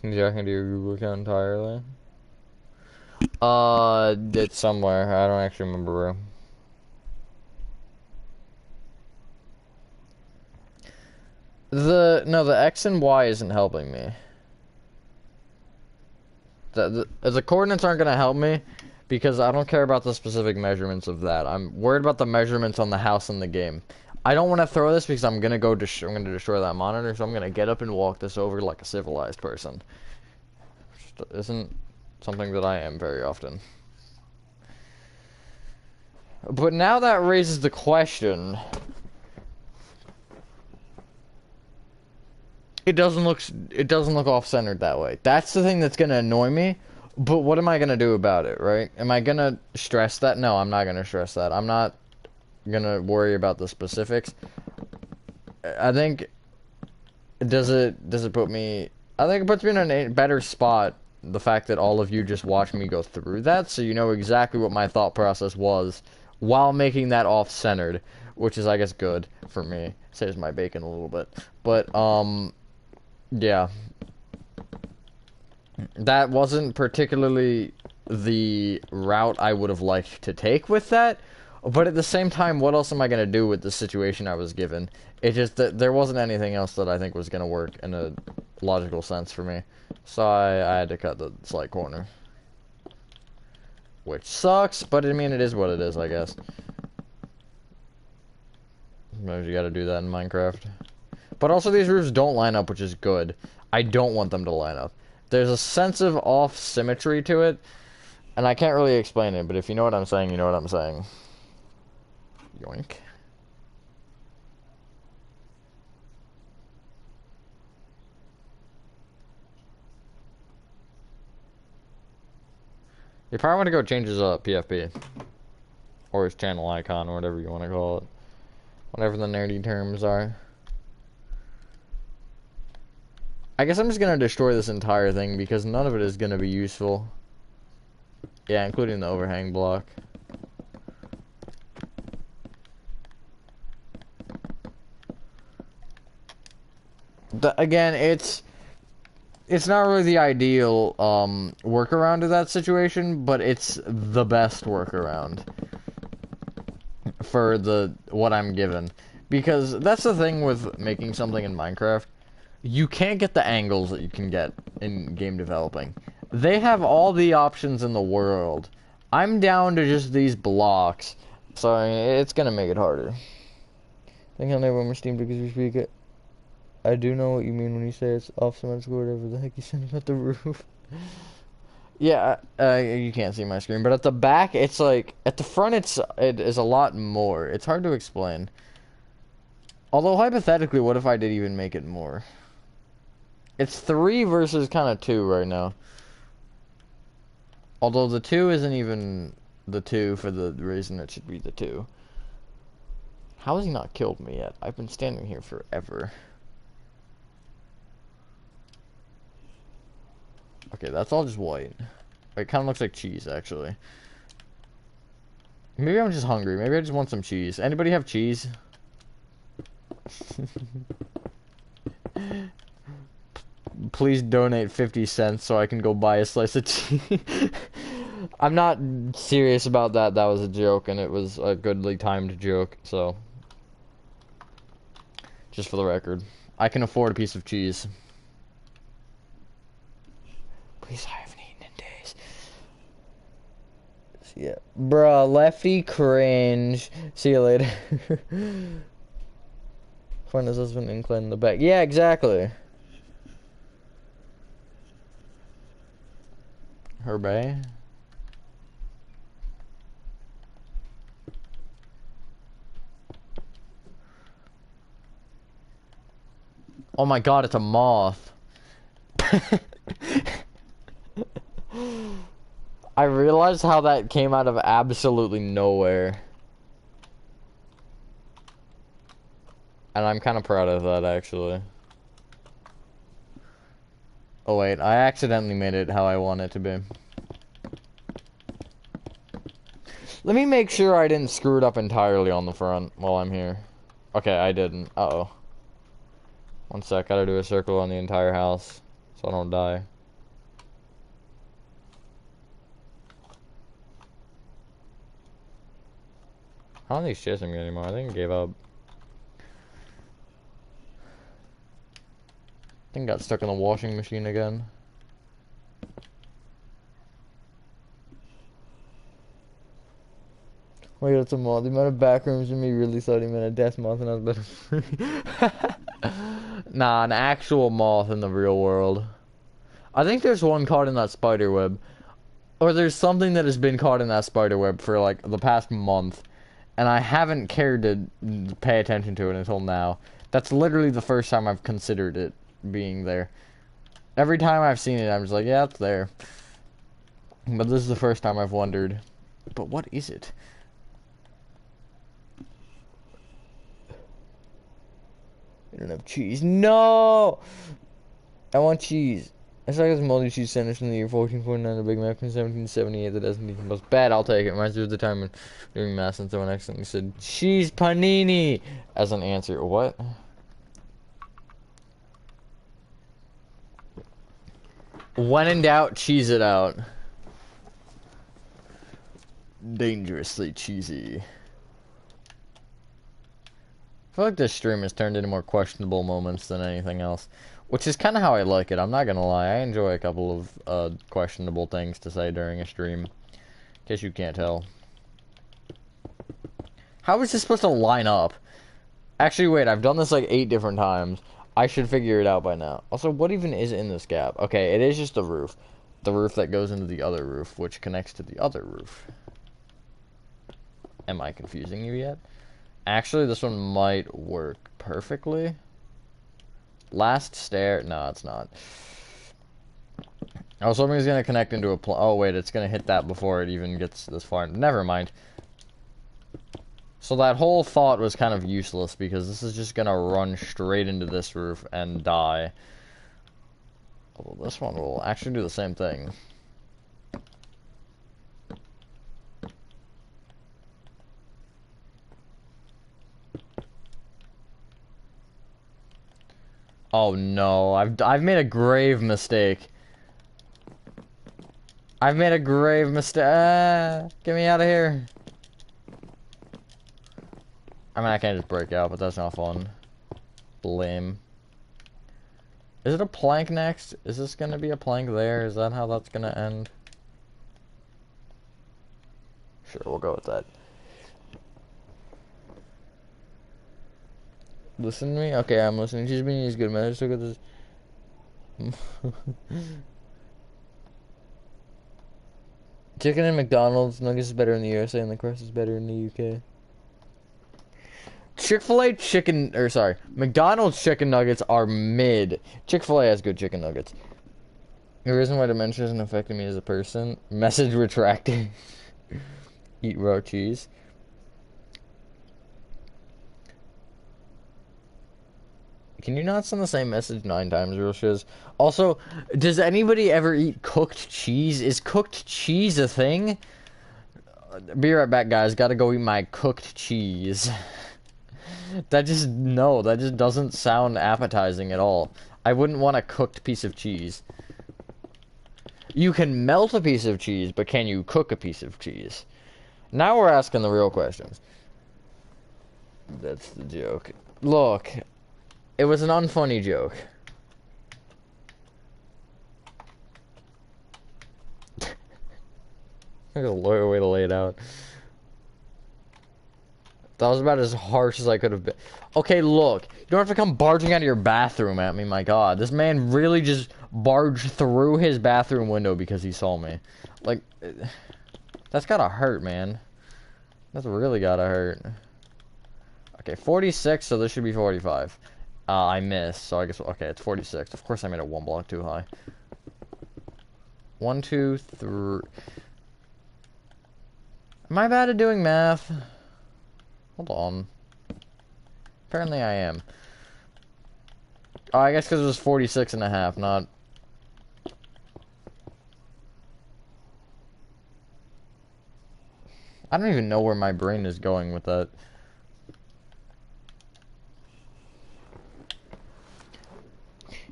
Yeah, I can do your Google account entirely. It's somewhere. I don't actually remember where. The X and Y isn't helping me. The coordinates aren't gonna help me because I don't care about the specific measurements of that. I'm worried about the measurements on the house in the game. I don't want to throw this because I'm gonna I'm gonna destroy that monitor, so I'm gonna get up and walk this over like a civilized person. Which isn't something that I am very often. But now that raises the question. It doesn't look off-centered that way. That's the thing that's gonna annoy me. But what am I gonna do about it, right? Am I gonna stress that? No, I'm not gonna stress that. I'm not gonna worry about the specifics. I think does it put me I think it puts me in a better spot, the fact that all of you just watch me go through that, so you know exactly what my thought process was while making that off-centered, which is I guess good for me. Saves my bacon a little bit. But yeah. That wasn't particularly the route I would have liked to take with that, but at the same time, what else am I going to do with the situation I was given? It just that there wasn't anything else that I think was going to work in a logical sense for me, so I had to cut the slight corner, which sucks, but I mean it is what it is, I guess. Maybe you got to do that in Minecraft. But also these roofs don't line up, which is good. I don't want them to line up. There's a sense of off-symmetry to it, and I can't really explain it, but if you know what I'm saying, you know what I'm saying. Yoink. You probably want to go change his PFP. Or his channel icon, or whatever you want to call it. Whatever the nerdy terms are. I guess I'm just going to destroy this entire thing, because none of it is going to be useful. Yeah, including the overhang block. Again, it's not really the ideal workaround of that situation, but it's the best workaround for what I'm given. Because that's the thing with making something in Minecraft. You can't get the angles that you can get in game developing. They have all the options in the world. I'm down to just these blocks, so it's gonna make it harder. I think I'll never remember Steam because we speak it. I do know what you mean when you say it's off symmetrical, whatever the heck you said about the roof. Yeah, you can't see my screen, but at the back, it's like, at the front, it is a lot more. It's hard to explain. Although, hypothetically, what if I did even make it more? It's 3 versus kind of 2 right now. Although the 2 isn't even the 2 for the reason it should be the 2. How has he not killed me yet? I've been standing here forever. Okay, that's all just white. It kind of looks like cheese, actually. Maybe I'm just hungry. Maybe I just want some cheese. Anybody have cheese? Please donate 50 cents so I can go buy a slice of cheese. I'm not serious about that. That was a joke, and it was a goodly timed joke, so... Just for the record. I can afford a piece of cheese. Please, I haven't eaten in days. Yeah. Bruh, Lefty cringe. See you later. Find his husband incline in the back. Yeah, exactly. Her bay. Oh my god, it's a moth. I realized how that came out of absolutely nowhere. And I'm kind of proud of that, actually. Oh wait, I accidentally made it how I want it to be. Let me make sure I didn't screw it up entirely on the front while I'm here. Okay, I didn't. Uh-oh. One sec, gotta do a circle on the entire house so I don't die. I don't think he's chasing me anymore. I think he gave up. I think got stuck in the washing machine again. Wait, it's a moth. The amount of back rooms in me really thought he meant a death moth and I was better. Nah, an actual moth in the real world. I think there's one caught in that spider web. Or there's something that has been caught in that spider web for like the past month. And I haven't cared to pay attention to it until now. That's literally the first time I've considered it being there. Every time I've seen it, I'm just like, yeah, it's there. But this is the first time I've wondered, but what is it? I don't have cheese. No! I want cheese. I saw this moldy cheese sandwich in the year 1449, a Big Mac in 1778 that doesn't even most bad. I'll take it. Reminds me of the time when doing math and someone accidentally said cheese panini as an answer. What? When in doubt, cheese it out. Dangerously cheesy. I feel like this stream has turned into more questionable moments than anything else. Which is kind of how I like it, I'm not gonna lie. I enjoy a couple of questionable things to say during a stream. In case you can't tell. How is this supposed to line up? Actually, wait, I've done this like 8 different times. I should figure it out by now. Also, what even is in this gap? Okay, it is just the roof. The roof that goes into the other roof, which connects to the other roof. Am I confusing you yet? Actually, this one might work perfectly. Last stair. No, it's not. I was hoping it was going to connect into a oh, wait, it's going to hit that before it even gets this far. Never mind. So that whole thought was kind of useless because this is just going to run straight into this roof and die. Although this one will actually do the same thing. Oh no, I've made a grave mistake. I've made a grave mistake. Get me out of here. I mean, I can't just break out, but that's not fun. Lame. Is it a plank next? Is this gonna be a plank there? Is that how that's gonna end? Sure, we'll go with that. Listen to me? Okay, I'm listening. She's being used good message. Look at this. Chicken and McDonald's. Nuggets is better in the USA and the crust is better in the UK. Chick-fil-A chicken, or sorry, McDonald's chicken nuggets are mid. Chick-fil-A has good chicken nuggets. The reason why dementia isn't affecting me as a person. Message retracted. Eat raw cheese. Can you not send the same message 9 times, real shiz? Also, does anybody ever eat cooked cheese? Is cooked cheese a thing? Be right back, guys. Gotta go eat my cooked cheese. That just doesn't sound appetizing at all. I wouldn't want a cooked piece of cheese. You can melt a piece of cheese, but can you cook a piece of cheese? Now we're asking the real questions. That's the joke. Look. It was an unfunny joke. There's a lawyer way to lay it out. That was about as harsh as I could have been. Okay, look. You don't have to come barging out of your bathroom at me, my god. This man really just barged through his bathroom window because he saw me. Like, that's gotta hurt, man. That's really gotta hurt. Okay, 46, so this should be 45. I missed, so I guess, okay, it's 46. Of course I made it one block too high. 1, 2, 3. Am I bad at doing math? Hold on. Apparently I am. Oh, I guess because it was 46 and a half, not... I don't even know where my brain is going with that.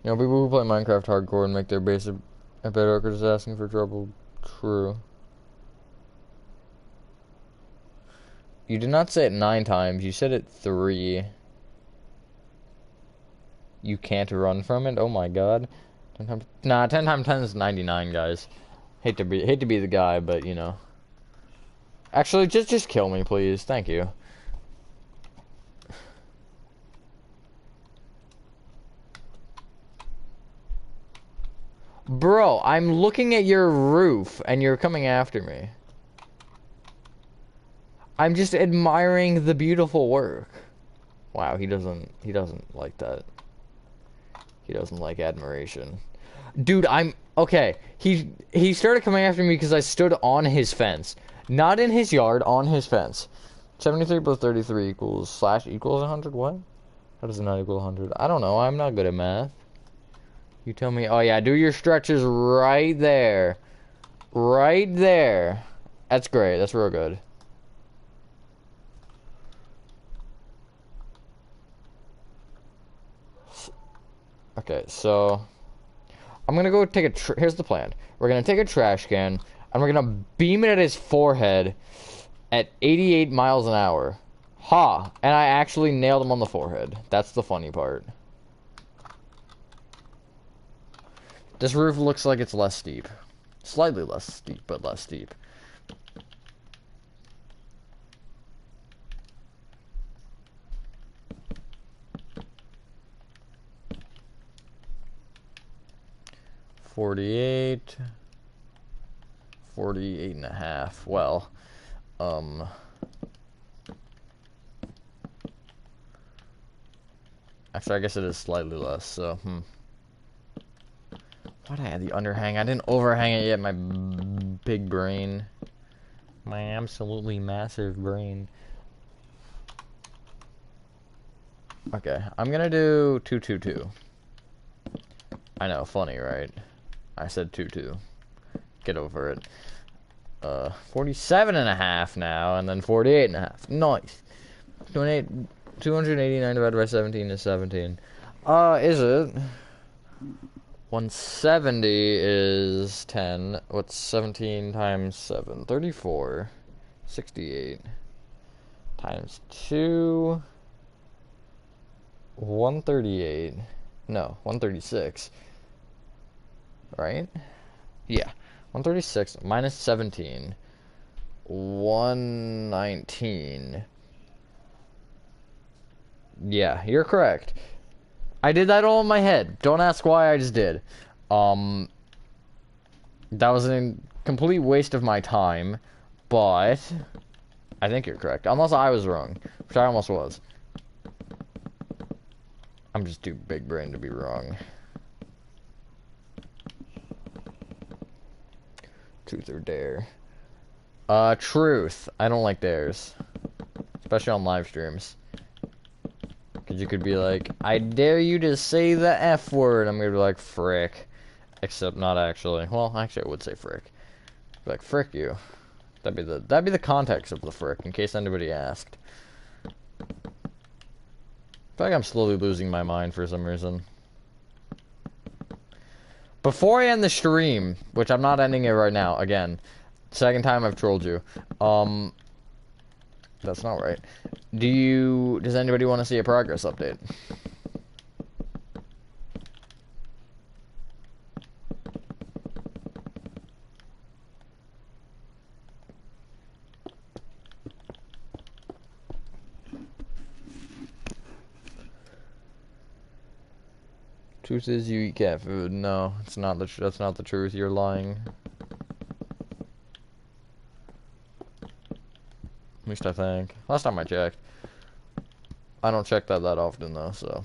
You know, people who play Minecraft hardcore and make their base a bedrock are just asking for trouble. True. You did not say it 9 times, you said it 3. You can't run from it? Oh my god. 10 times, nah, 10 times 10 is 99, guys. Hate to be the guy, but you know. Actually, just kill me, please. Thank you. Bro, I'm looking at your roof and you're coming after me. I'm just admiring the beautiful work. Wow, he doesn't like that. He doesn't like admiration. Dude, okay. He started coming after me because I stood on his fence. Not in his yard, on his fence. 73 plus 33 equals slash equals 100, what? How does it not equal 100? I don't know, I'm not good at math. You tell me, oh yeah, do your stretches right there. Right there. That's great, that's real good. Okay, so I'm gonna go take here's the plan. We're gonna take a trash can and we're gonna beam it at his forehead at 88 miles an hour. Ha! And I actually nailed him on the forehead. That's the funny part. This roof looks like it's less steep. Slightly less steep, but less steep. $48 and a half. Well, actually, I guess it is slightly less, so, Why'd I add the underhang? I didn't overhang it yet, my big brain. My absolutely massive brain. Okay, I'm gonna do 2, 2, 2. I know, funny, right? I said 2, 2. Get over it. 47 and a half now, and then 48 and a half. Nice. 289 divided by 17 is 17. Is it? 170 is 10. What's 17 times 7? 34. 68. Times 2. 138. No, 136. Right? Yeah. 136 minus 17. 119. Yeah, you're correct. I did that all in my head. Don't ask why, I just did. That was a complete waste of my time, but I think you're correct. Unless I was wrong, which I almost was. I'm just too big brain to be wrong. Truth or dare? Truth. I don't like dares. Especially on live streams. Because you could be like, I dare you to say the F word. I'm gonna be like, frick. Except not actually. Well, actually I would say frick. Be like, frick you. That'd be the context of the frick, in case anybody asked. I feel like I'm slowly losing my mind for some reason. Before I end the stream, which I'm not ending it right now, again, second time I've trolled you. That's not right. Does anybody want to see a progress update? Truth is you eat cat food. No, it's not that's not the truth. You're lying. At least I think. Last time I checked. I don't check that often though, so.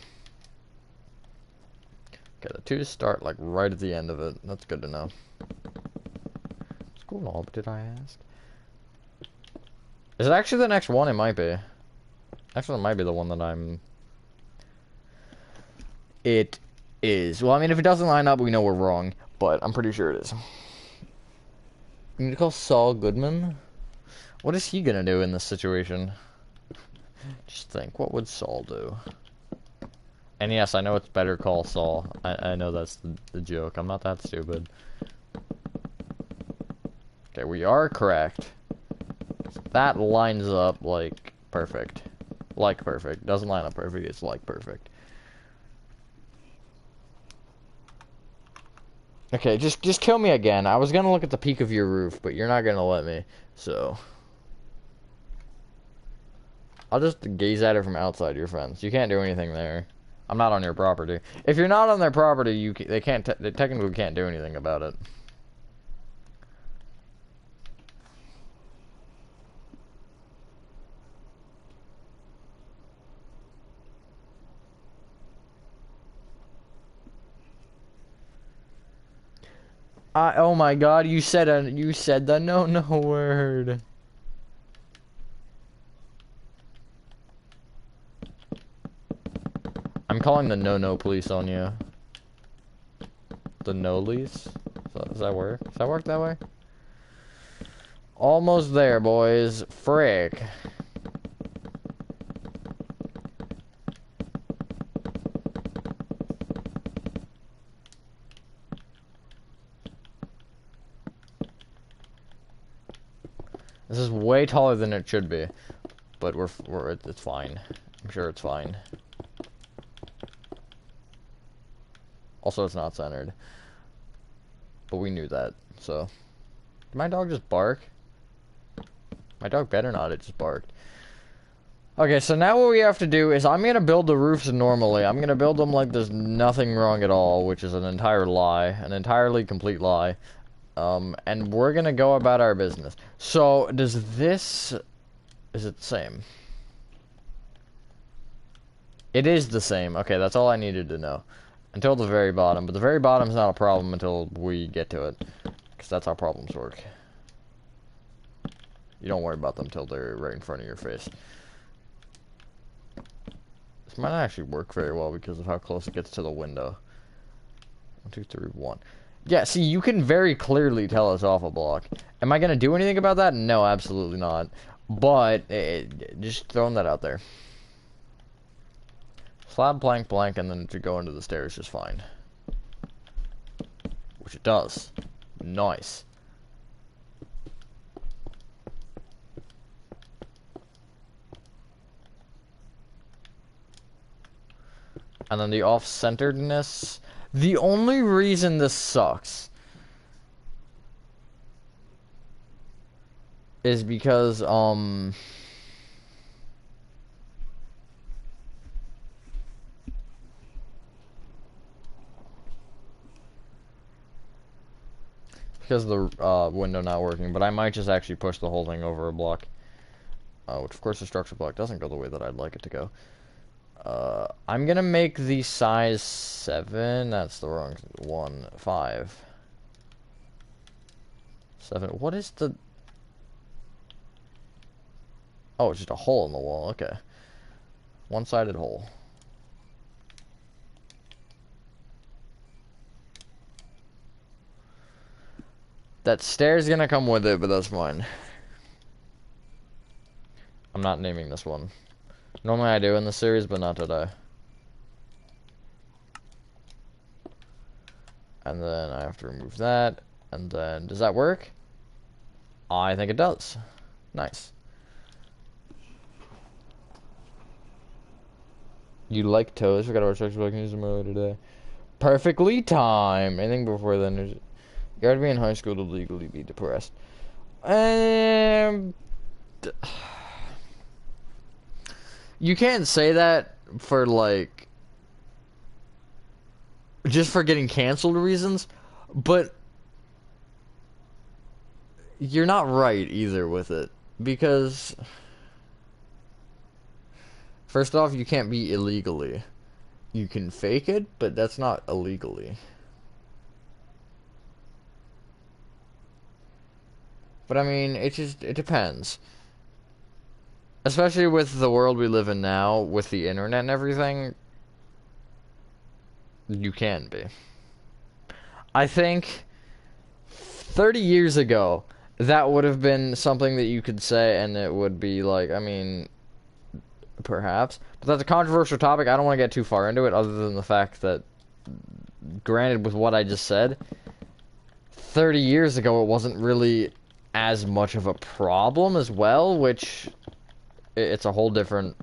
Okay, the twos start like right at the end of it. That's good to know. It's cool and all, but did I ask? Is it actually the next one? It might be. Actually, it might be the one that I'm... It is. Well, I mean, if it doesn't line up, we know we're wrong. But I'm pretty sure it is. You need to call Saul Goodman? What is he gonna do in this situation? Just think, what would Saul do? And yes, I know it's better call Saul. I know that's the joke. I'm not that stupid. Okay, we are correct. That lines up like perfect. Like perfect. Doesn't line up perfect, it's like perfect. Okay, just kill me again. I was gonna look at the peak of your roof, but you're not gonna let me, so... I'll just gaze at it from outside your fence. You can't do anything there. I'm not on your property. If you're not on their property, they technically can't do anything about it. Oh my God! You said the no word. I'm calling the no police on you. The no lease? Does that work? Does that work that way? Almost there, boys. Frick. This is way taller than it should be, but it's fine. I'm sure it's fine. Also, it's not centered. But we knew that, so... Did my dog just bark? My dog better not, it just barked. Okay, so now what we have to do is I'm gonna build the roofs normally. I'm gonna build them like there's nothing wrong at all, which is an entire lie. An entirely complete lie. And we're gonna go about our business. So, does this... Is it the same? It is the same. Okay, that's all I needed to know. Until the very bottom, but the very bottom's not a problem until we get to it. Because that's how problems work. You don't worry about them until they're right in front of your face. This might not actually work very well because of how close it gets to the window. 1, 2, 3, 1. Yeah, see, you can very clearly tell it's off a block. Am I going to do anything about that? No, absolutely not. But, just throwing that out there. Slab, plank, blank, and then to go into the stairs just fine. Which it does. Nice. And then the off-centeredness. The only reason this sucks is because, because of the window not working, but I might just actually push the whole thing over a block. Which, of course, the structure block doesn't go the way that I'd like it to go. I'm gonna make the size 7. That's the wrong one. 5. 7. What is the... Oh, it's just a hole in the wall. Okay. One-sided hole. That stair's gonna come with it, but that's fine. I'm not naming this one. Normally I do in the series, but not today. And then I have to remove that. And then, does that work? I think it does. Nice. You like toes? Forgot about structure, I can use them earlier today. Perfectly timed. Anything before then is... You gotta be in high school to legally be depressed. You can't say that for, like, just for getting canceled reasons, but you're not right either with it, because first off, you can't be illegally. you can fake it, but that's not illegally. But I mean, it depends. Especially with the world we live in now, with the internet and everything, you can be. I think 30 years ago, that would have been something that you could say, and it would be like, I mean, perhaps. But that's a controversial topic. I don't want to get too far into it, other than the fact that, granted, with what I just said, 30 years ago, it wasn't really as much of a problem as well, which it's a whole different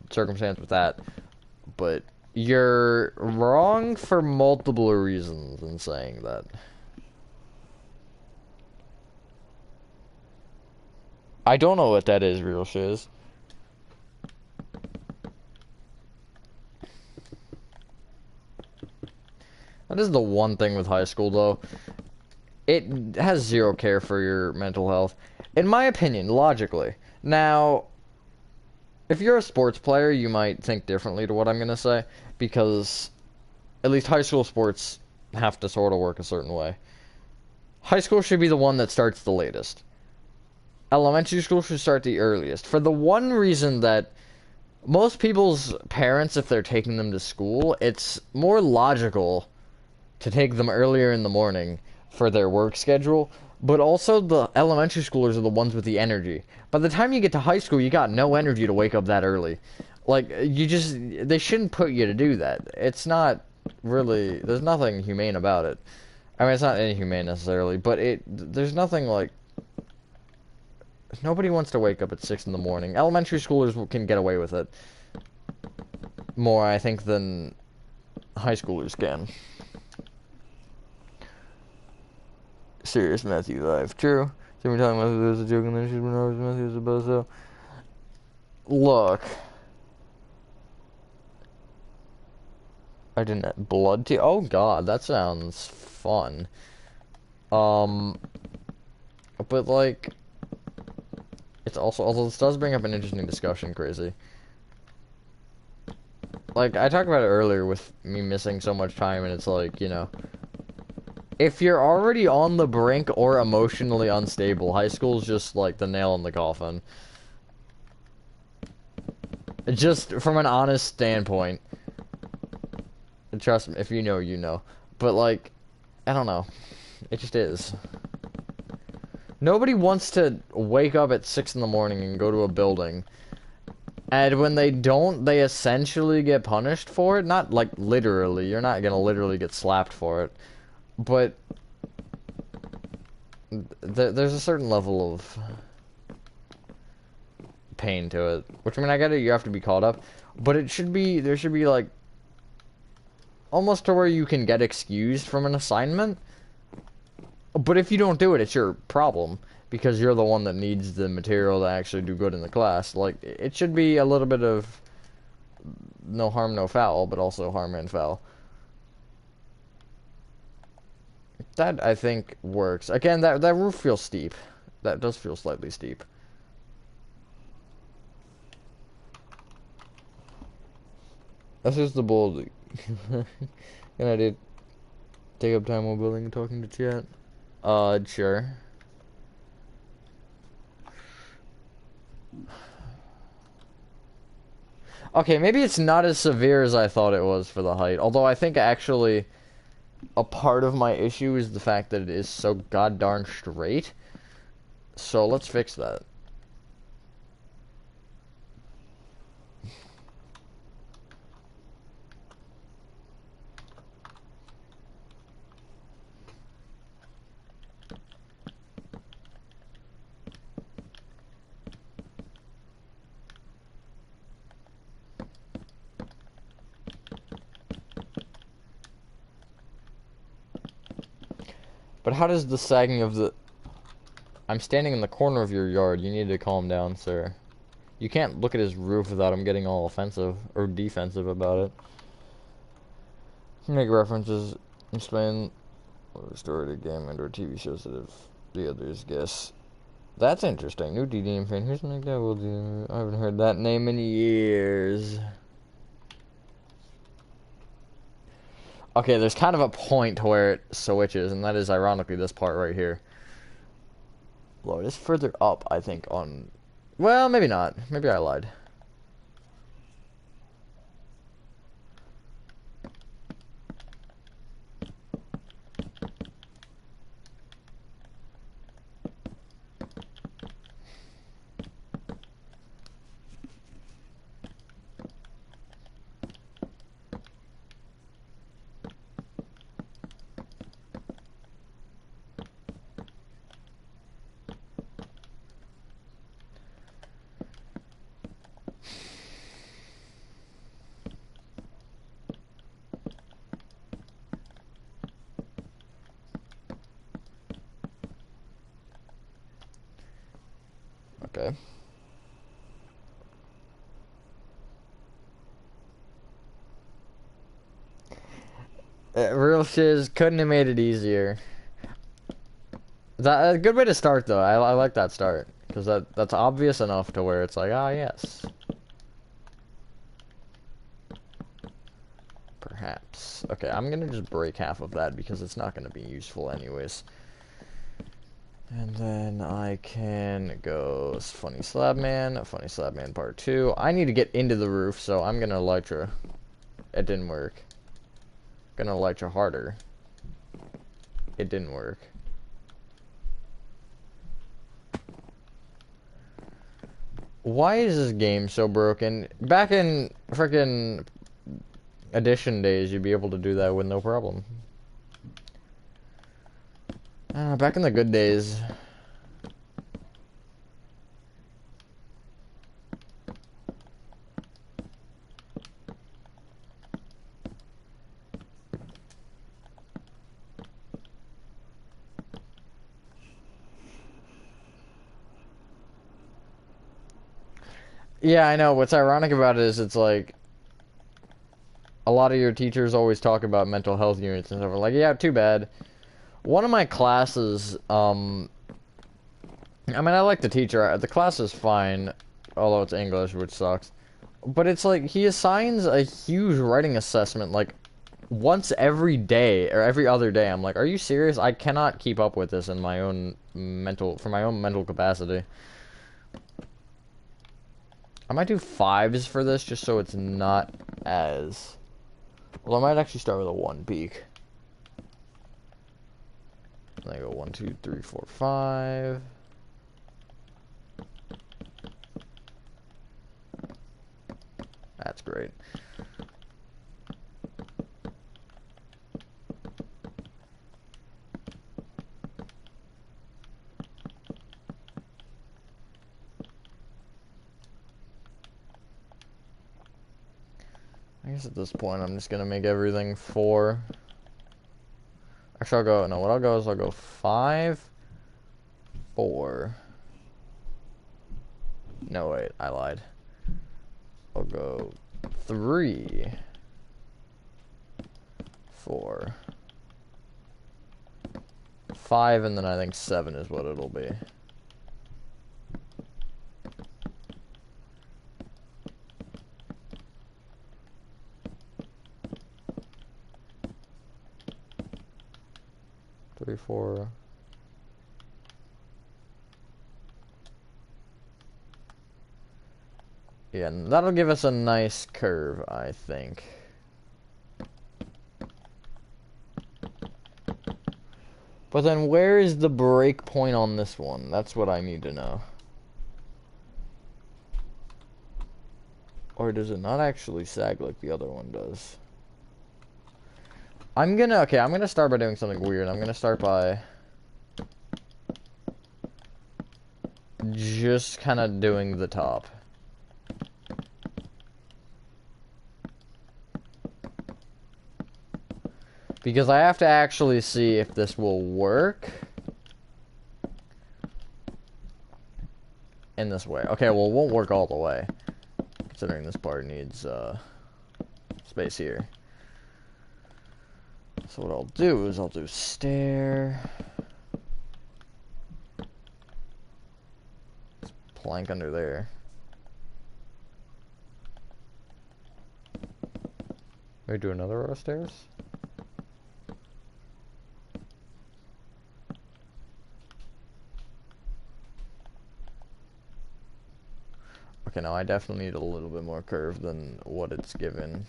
circumstance with that. But you're wrong for multiple reasons in saying that. I don't know what that is, real shiz. That is the one thing with high school, though. It has zero care for your mental health. In my opinion, logically. Now, if you're a sports player, you might think differently to what I'm going to say, because at least high school sports have to sort of work a certain way. High school should be the one that starts the latest. Elementary school should start the earliest, for the one reason that most people's parents, if they're taking them to school, it's more logical to take them earlier in the morning for their work schedule, but also the elementary schoolers are the ones with the energy. By the time you get to high school, you got no energy to wake up that early. Like, they shouldn't put you to do that. It's not really, there's nothing humane about it. I mean, it's not inhumane necessarily, but there's nothing like, nobody wants to wake up at 6 in the morning. Elementary schoolers can get away with it more, I think, than high schoolers can. Serious Matthew live. True. So we're talking about it was a joke and then she's been over Matthew was a bozo. Look. I didn't blood tea. Oh god, that sounds fun. But like, it's also, although this does bring up an interesting discussion, crazy. Like, I talked about it earlier with me missing so much time, and it's like, you know, if you're already on the brink or emotionally unstable, high school's just like the nail in the coffin. Just from an honest standpoint. Trust me, if you know, you know. But like, I don't know. It just is. Nobody wants to wake up at 6 in the morning and go to a building. And when they don't, they essentially get punished for it. Not like literally. You're not gonna literally get slapped for it. But there's a certain level of pain to it. Which, I mean, I get it, you have to be caught up. But it should be, there should be like, almost to where you can get excused from an assignment. But if you don't do it, it's your problem. Because you're the one that needs the material to actually do good in the class. Like, it should be a little bit of no harm, no foul, but also harm and foul. That, I think, works. Again, that roof feels steep. That does feel slightly steep. That's just the bold. And I did take up time while building and talking to chat. Sure. Okay, maybe it's not as severe as I thought it was for the height. Although I think actually a part of my issue is the fact that it is so goddarn straight. So let's fix that. But how does the sagging of the... I'm standing in the corner of your yard. You need to calm down, sir. You can't look at his roof without him getting all offensive or defensive about it. Make references, explain, or story to game and or TV shows that have the others guess. That's interesting. New DDM fan. Here's something that will do. I haven't heard that name in years. Okay, there's kind of a point where it switches, and that is ironically this part right here. Well, it is further up, I think, on... Well, maybe not. Maybe I lied. Okay. Real shiz couldn't have made it easier. That a good way to start though. I like that start because that's obvious enough to where it's like, ah, yes. Perhaps. Okay, I'm gonna just break half of that because it's not gonna be useful anyways. And then I can go Funny Slab Man Part 2. I need to get into the roof, so I'm gonna Elytra. It didn't work. Gonna Elytra harder. It didn't work. Why is this game so broken? Back in frickin' Edition days, you'd be able to do that with no problem. Back in the good days. Yeah, I know. What's ironic about it is it's like a lot of your teachers always talk about mental health units and stuff. Like, yeah, too bad. One of my classes, I mean, I like the teacher. The class is fine, although it's English, which sucks. But it's like he assigns a huge writing assessment like once every day or every other day. I'm like, are you serious? I cannot keep up with this in my own for my own mental capacity. I might do 5s for this just so it's not as... Well, I might actually start with a 1 peak. Then I go 1, 2, 3, 4, 5. That's great. I guess at this point I'm just gonna make everything 4. Actually, I'll go, no, what I'll go is I'll go 5, 4. No, wait, I lied. I'll go 3, 4, 5, and then I think 7 is what it'll be. Three, 4. Yeah, and that'll give us a nice curve, I think. But then where is the break point on this one? That's what I need to know. Or does it not actually sag like the other one does? I'm gonna start by doing something weird. I'm gonna start by just kind of doing the top. Because I have to actually see if this will work in this way. Okay, well, it won't work all the way, considering this part needs space here. So what I'll do is I'll do stair, plank under there. Maybe do another row of stairs. Okay, no, I definitely need a little bit more curve than what it's given.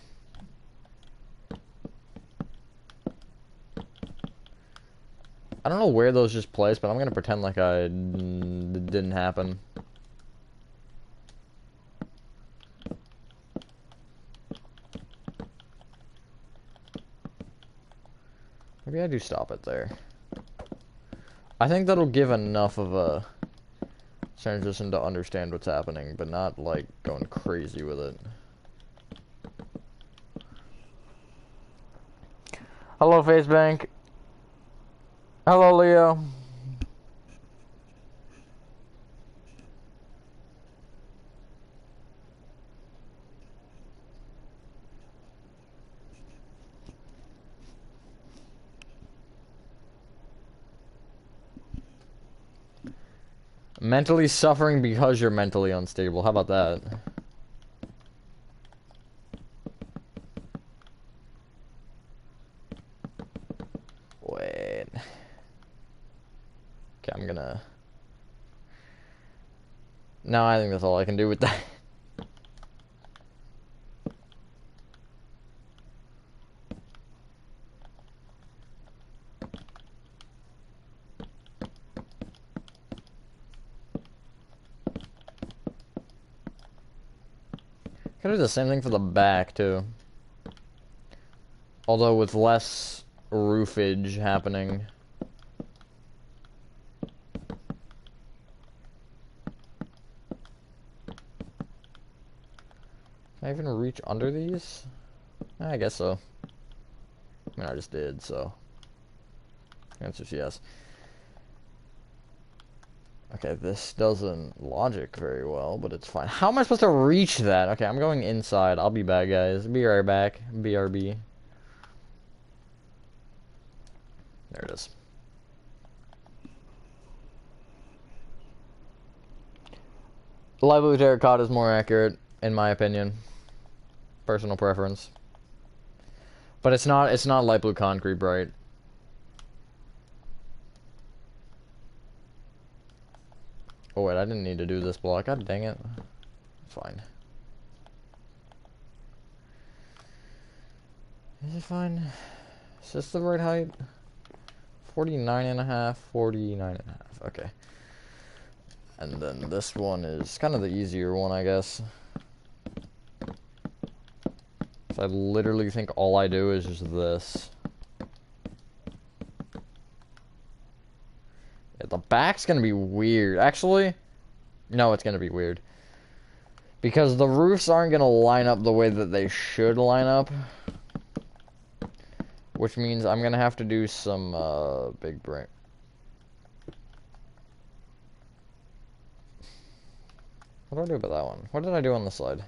I don't know where those just placed, but I'm gonna pretend like it didn't happen. Maybe I do stop it there. I think that'll give enough of a transition to understand what's happening, but not like going crazy with it. Hello, Facebank. Hello, Leo. Mentally suffering because you're mentally unstable. How about that? Wait. Okay, I'm gonna... No, I think that's all I can do with that. Can do the same thing for the back, too. Although with less roofage happening. Can I even reach under these? I guess so. I mean, I just did, so... Answer's yes. Okay, this doesn't logic very well, but it's fine. How am I supposed to reach that? Okay, I'm going inside. I'll be back, guys. Be right back. BRB. There it is. Light blue terracotta is more accurate, in my opinion. Personal preference. But it's not light blue concrete bright. Oh wait, I didn't need to do this block. God dang it. Fine. Is it fine? Is this the right height? 49.5, 49.5. Okay. And then this one is kind of the easier one, I guess. So I literally think all I do is just this. Yeah, the back's gonna be weird. Actually, no, it's gonna be weird. Because the roofs aren't gonna line up the way that they should line up. Which means I'm gonna have to do some big brain. What do I do about that one? What did I do on the side?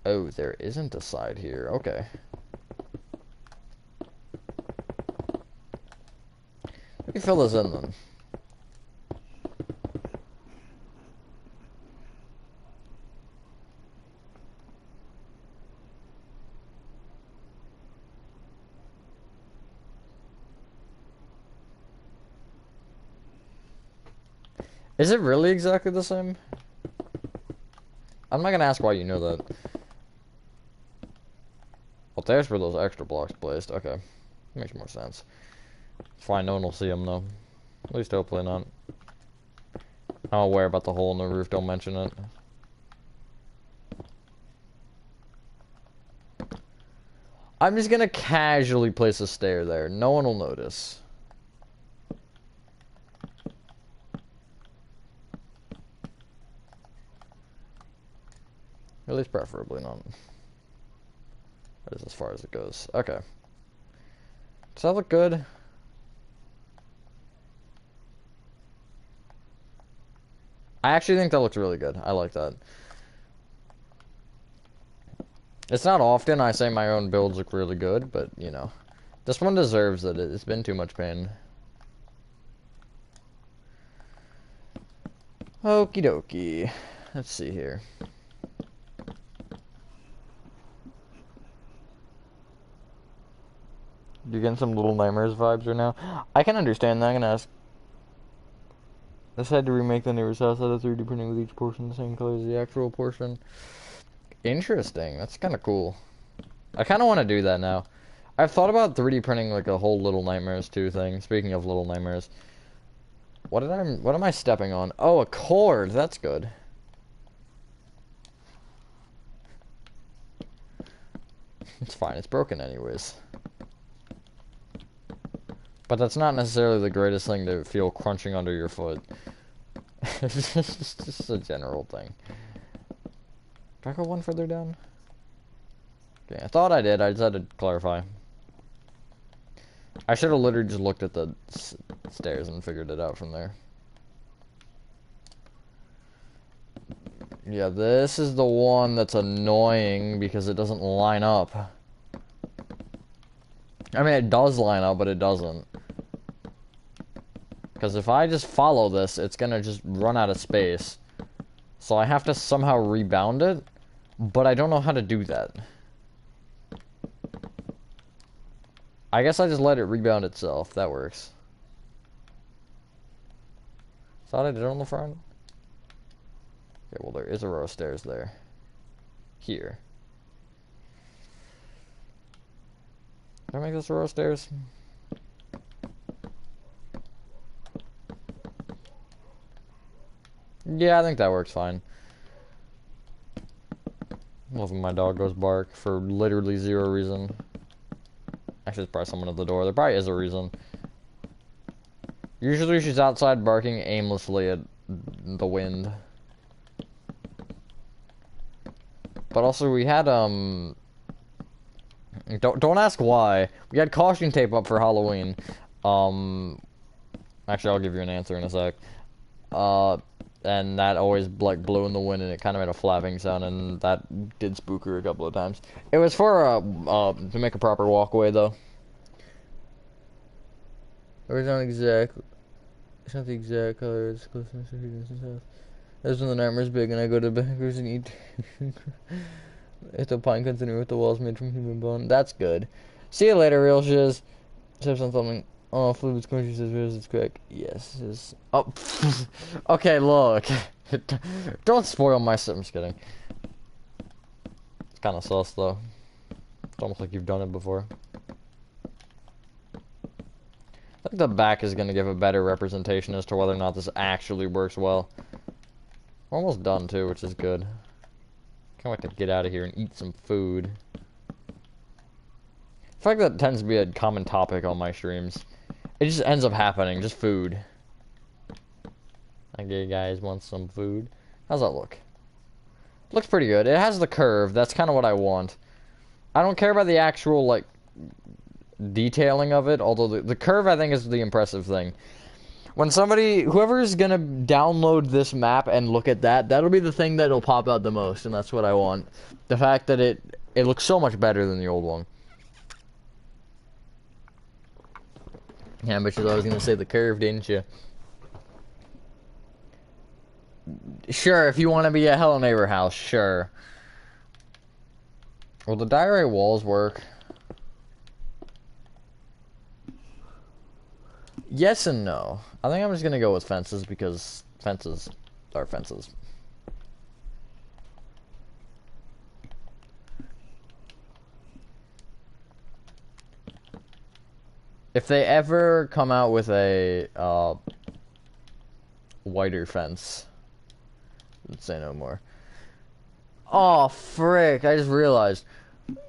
Oh, there isn't a side here. Okay. Let me fill this in then. Is it really exactly the same? I'm not gonna ask why you know that. Well, there's where those extra blocks placed. Okay. Makes more sense. It's fine, no one will see them though. At least hopefully not. I'm aware about the hole in the roof, don't mention it. I'm just gonna casually place a stair there. No one will notice. At least preferably not. That is as far as it goes. Okay. Does that look good? I actually think that looks really good. I like that. It's not often I say my own builds look really good, but, you know. This one deserves it. It's been too much pain. Okie dokie. Let's see here. You getting some Little Nightmares vibes right now? I can understand that. I'm gonna ask. Decided to remake the neighbor's house out of 3D printing with each portion the same color as the actual portion. Interesting. That's kind of cool. I kind of want to do that now. I've thought about 3D printing like a whole Little Nightmares 2 thing. Speaking of Little Nightmares. What am I stepping on? Oh, a cord. That's good. It's fine. It's broken anyways. But that's not necessarily the greatest thing to feel crunching under your foot. It's just a general thing. Do I go one further down? Okay, I thought I did. I just had to clarify. I should have literally just looked at the stairs and figured it out from there. Yeah, this is the one that's annoying because it doesn't line up. I mean, it does line up, but it doesn't. Because if I just follow this, it's gonna just run out of space. So I have to somehow rebound it, but I don't know how to do that. I guess I just let it rebound itself. That works. Thought I did it on the front. Okay, well there is a row of stairs there. Here. Can I make this a row of stairs? Yeah, I think that works fine. Love when my dog goes bark for literally zero reason. Actually, there's probably someone at the door. There probably is a reason. Usually she's outside barking aimlessly at the wind. But also we had, don't ask why. We had caution tape up for Halloween. Actually, I'll give you an answer in a sec. And that always, like, blew in the wind, and it kind of made a flapping sound, and that did spook her a couple of times. It was for, to make a proper walkway, though. Or it's not exact. It's not the exact color. It's close to the house. That's when the nightmare's big, and I go to backers and eat. It's a pine container with the walls made from human bone. That's good. See you later, real shiz. Steps on something. Oh, Fluid's country says where's its crack? Yes, it's... Oh, okay, look. Don't spoil my... I'm just kidding. It's kind of sus, though. It's almost like you've done it before. I think the back is going to give a better representation as to whether or not this actually works well. We're almost done, too, which is good. Can't wait to get out of here and eat some food. I feel like that tends to be a common topic on my streams. It just ends up happening, just food. Okay, guys, want some food? How's that look? Looks pretty good. It has the curve. That's kind of what I want. I don't care about the actual, like, detailing of it, although the curve, I think, is the impressive thing. When somebody, whoever's gonna download this map and look at that, that'll be the thing that'll pop out the most, and that's what I want. The fact that it looks so much better than the old one. Yeah, but you thought I was gonna say the curve, didn't you? Sure, if you want to be a Hello Neighbor house, sure. Will the diorite walls work? Yes and no. I think I'm just gonna go with fences because fences are fences. If they ever come out with a whiter fence, let's say no more. Oh frick! I just realized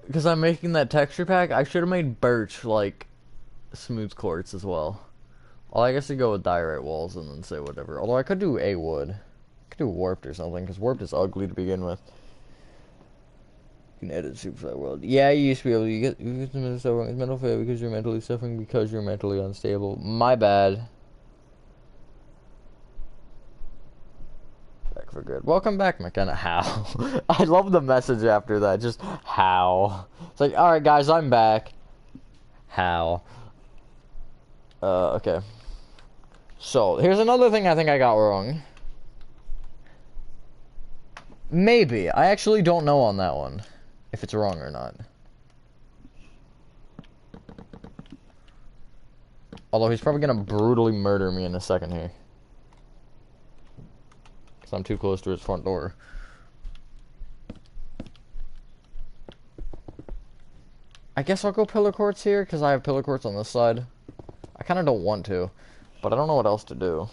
because I'm making that texture pack, I should have made birch like smooth quartz as well. Well, I guess you go with diorite walls and then say whatever. Although I could do a wood. I could do warped or something, because warped is ugly to begin with. You can edit Superfly World. Yeah, you used to be able to. You get the mental suffering. It's mental failure because you're mentally suffering because you're mentally unstable. My bad. Back for good. Welcome back, McKenna. How? I love the message after that. Just how. It's like, alright guys, I'm back. How? Okay. So, here's another thing I think I got wrong. Maybe. I actually don't know on that one. If it's wrong or not. Although he's probably gonna brutally murder me in a second here. because I'm too close to his front door. I guess I'll go pillar courts here, because I have pillar courts on this side. I kind of don't want to, but I don't know what else to do.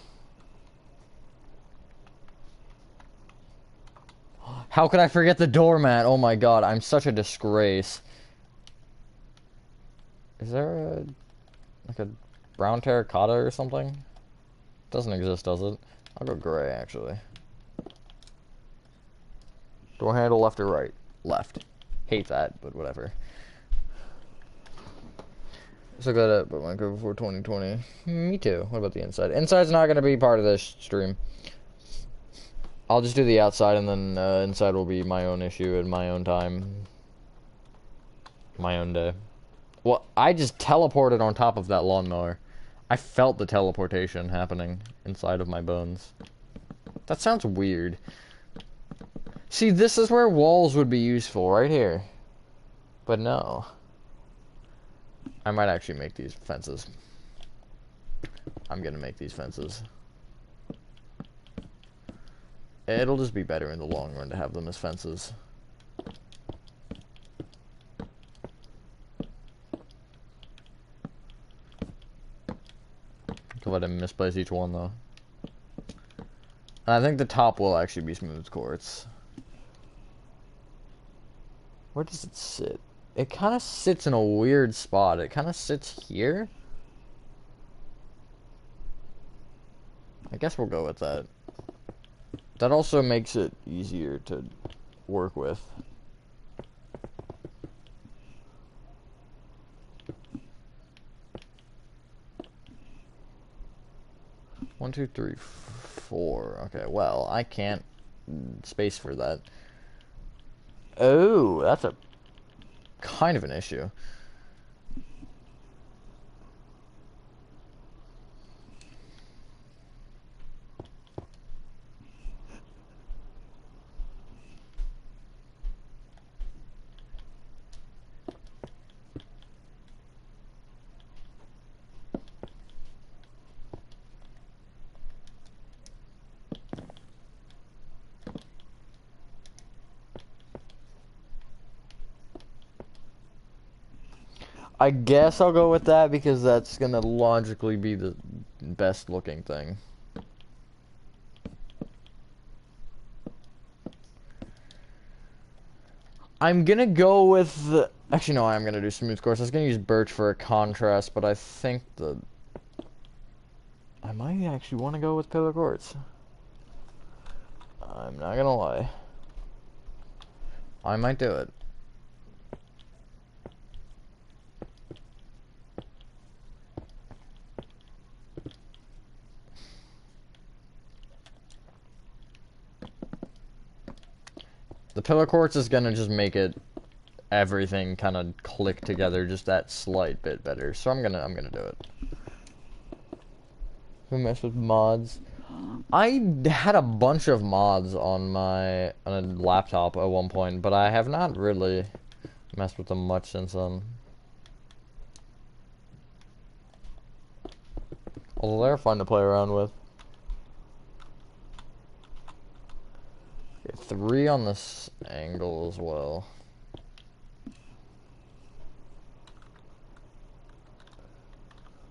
How could I forget the doormat? Oh my god, I'm such a disgrace. Is there a... like a brown terracotta or something? Doesn't exist, does it? I'll go gray, actually. Door handle left or right? Left. Hate that, but whatever. So good at but Minecraft before 2020. Me too. What about the inside? Inside's not going to be part of this stream. I'll just do the outside, and then inside will be my own issue at my own time. My own day. Well, I just teleported on top of that lawnmower. I felt the teleportation happening inside of my bones. That sounds weird. See, this is where walls would be useful, right here. But no. I might actually make these fences. I'm gonna make these fences. It'll just be better in the long run to have them as fences. To let him misplace each one, though. And I think the top will actually be smooth quartz. Where does it sit? It kind of sits in a weird spot. It kind of sits here. I guess we'll go with that. That also makes it easier to work with. One, two, three, four. Okay, well, I can't space for that. Oh, that's a kind of an issue. I guess I'll go with that because that's gonna logically be the best looking thing. I'm gonna go with the... Actually, no, I'm gonna do smooth quartz. I was gonna use birch for a contrast, but I think the... I might actually want to go with pillar quartz. I'm not gonna lie. I might do it. The pillar quartz is gonna just make it everything kind of click together just that slight bit better. So I'm gonna do it. Who mess with mods? I had a bunch of mods on a laptop at one point, but I have not really messed with them much since then. Although they're fun to play around with. Okay, 3 on this angle as well.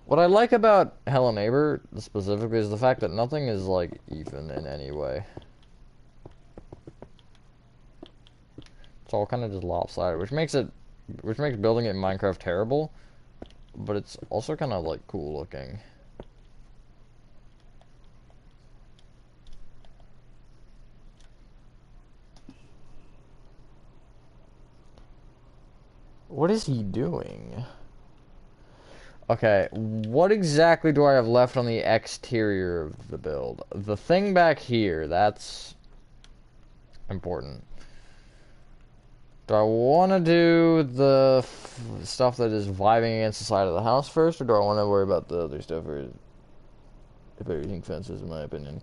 What I like about Hello Neighbor specifically is the fact that nothing is like even in any way. It's all kind of just lopsided, which makes building it in Minecraft terrible, but it's also kind of like cool looking. What is he doing? Okay, what exactly do I have left on the exterior of the build? The thing back here, that's important. Do I want to do the stuff that is vibing against the side of the house first, or do I want to worry about the other stuff, or if everything fences, in my opinion?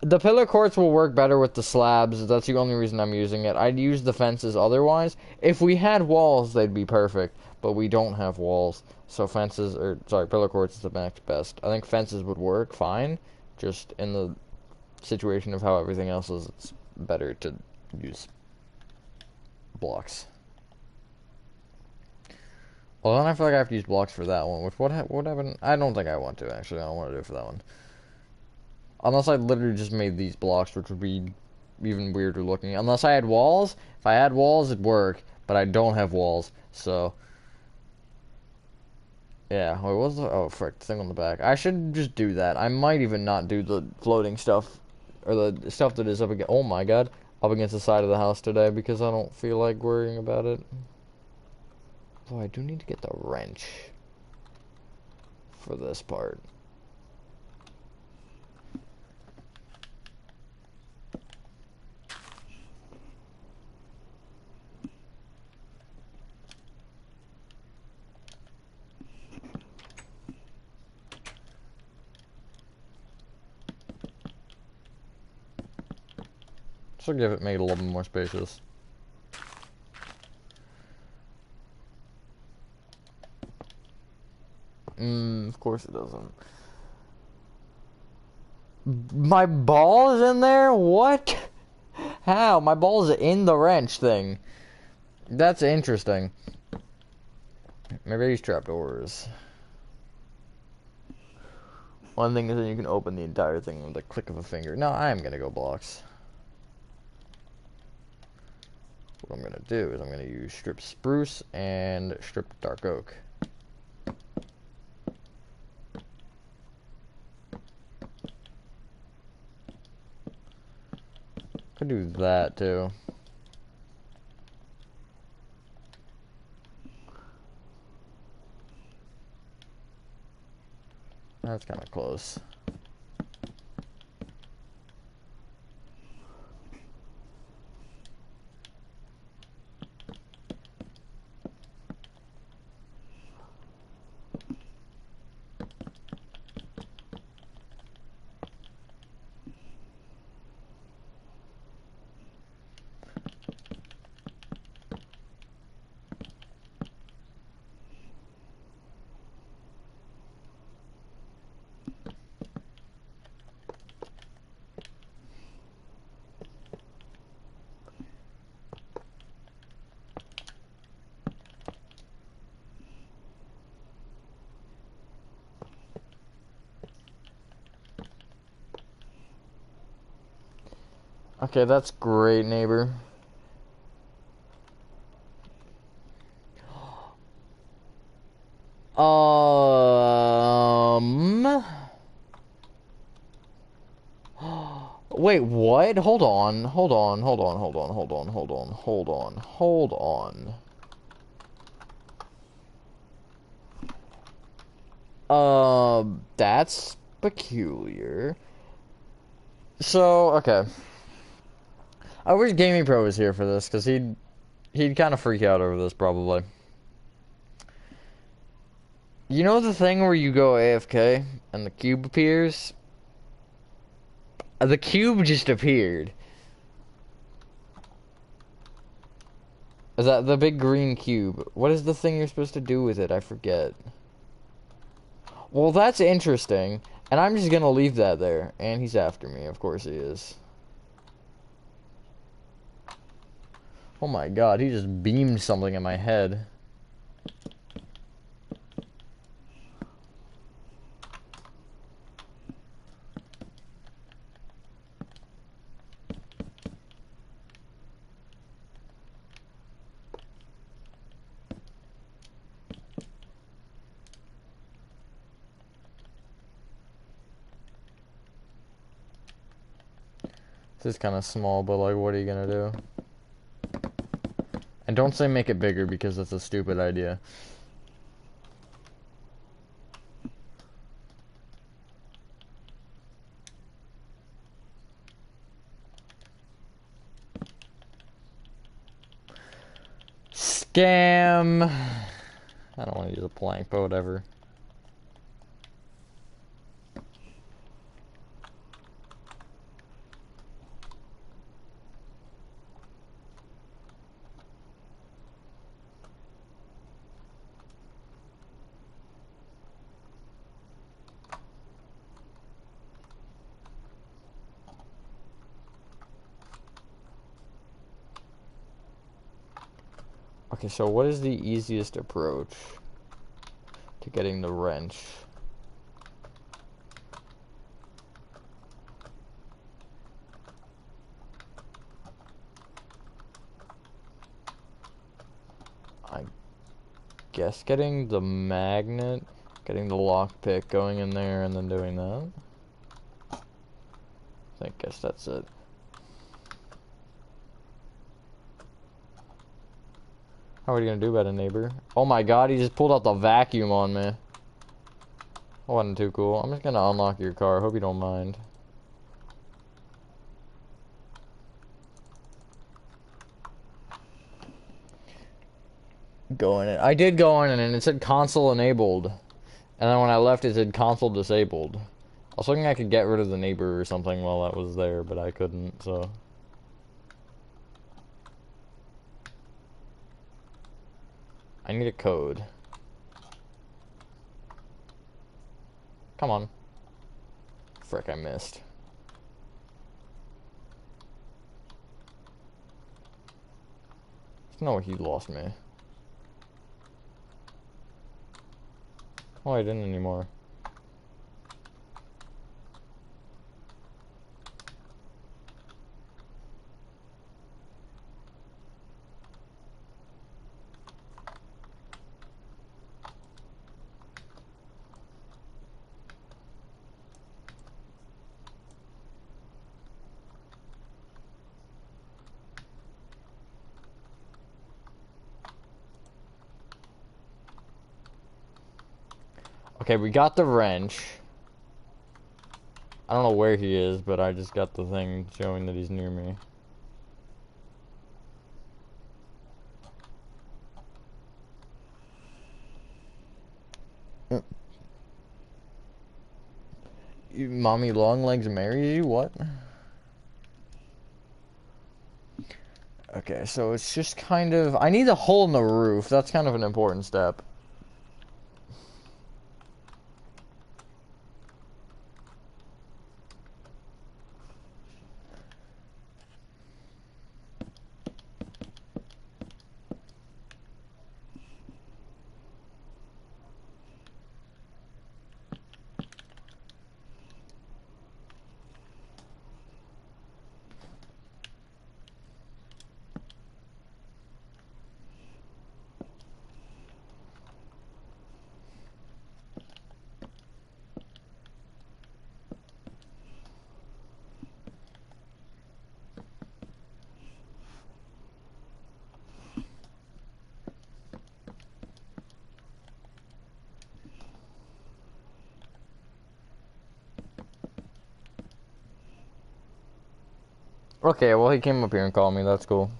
The pillar quartz will work better with the slabs. That's the only reason I'm using it. I'd use the fences otherwise. If we had walls, they'd be perfect, but we don't have walls. So fences, or sorry, pillar quartz is the next best. I think fences would work fine, just in the situation of how everything else is, it's better to use blocks. Well, then I feel like I have to use blocks for that one, which what happened? I don't think I want to, actually. I don't want to do it for that one. Unless I literally just made these blocks, which would be even weirder looking. Unless I had walls. If I had walls, it'd work. But I don't have walls, so... Yeah, wait, what's the... Oh, frick, the thing on the back. I should just do that. I might even not do the floating stuff, or the stuff that is up against... Oh my god. Up against the side of the house today, because I don't feel like worrying about it. Oh, I do need to get the wrench for this part. So give it, make it a little bit more spacious. Of course it doesn't. My ball is in there? What? How? My ball is in the wrench thing. That's interesting. Maybe I use trapdoors. One thing is that you can open the entire thing with a click of a finger. No, I am gonna go blocks. What I'm gonna do is I'm gonna use strip spruce and strip dark oak. Could do that too. That's kind of close. Okay, that's great, neighbor. Wait, what? Hold on, hold on, hold on, hold on, hold on, hold on, hold on, hold on. That's peculiar. So, okay. I wish Gaming Pro was here for this, because he'd kind of freak out over this, probably. You know the thing where you go AFK, and the cube appears? The cube just appeared. Is that the big green cube? What is the thing you're supposed to do with it? I forget. Well, that's interesting. And I'm just gonna leave that there. And he's after me. Of course he is. Oh my god, he just beamed something in my head. This is kind of small, but like, what are you gonna do? And don't say make it bigger, because that's a stupid idea. Scam! I don't want to use a plank, but whatever. Okay, so what is the easiest approach to getting the wrench? I guess getting the magnet, getting the lockpick, going in there, and then doing that. I guess that's it. How are you gonna do about it, neighbor? Oh my god, he just pulled out the vacuum on me. That wasn't too cool. I'm just gonna unlock your car. Hope you don't mind. Go in it. I did go in it, and it said console enabled. And then when I left, it said console disabled. I was thinking I could get rid of the neighbor or something while that was there, but I couldn't, so. I need a code. Come on. Frick, I missed. There's no way he lost me. Oh, I didn't anymore. Okay, we got the wrench. I don't know where he is, but I just got the thing showing that he's near me. Mommy Longlegs marries you? What? Okay, so it's just kind of... I need a hole in the roof. That's kind of an important step. Okay, well, he came up here and called me. That's cool.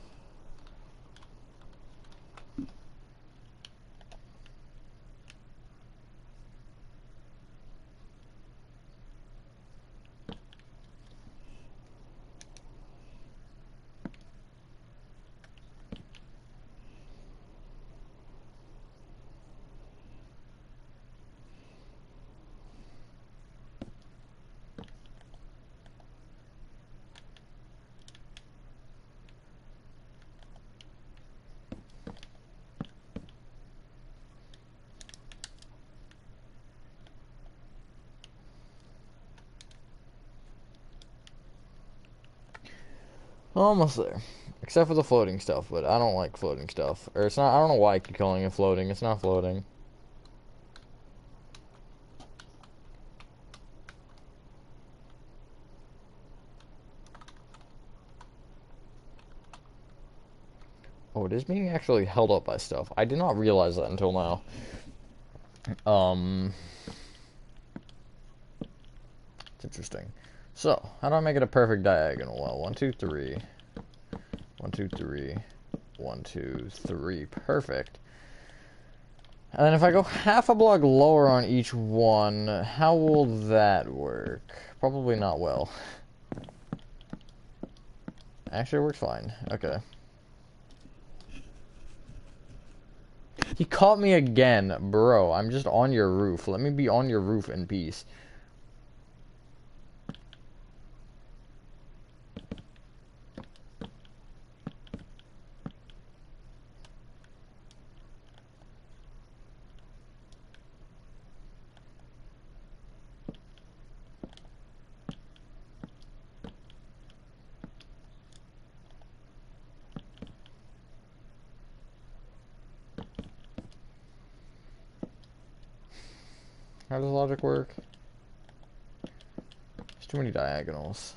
Almost there. Except for the floating stuff, but I don't like floating stuff. Or it's not, I don't know why I keep calling it floating. It's not floating. Oh, it is being actually held up by stuff. I did not realize that until now. It's interesting. So, how do I make it a perfect diagonal? Well, 1, 2, 3. 1, 2, 3. 1, 2, 3. Perfect. And then if I go half a block lower on each one, how will that work? Probably not well. Actually, it works fine. Okay. He caught me again. Bro, I'm just on your roof. Let me be on your roof in peace. How does logic work? There's too many diagonals.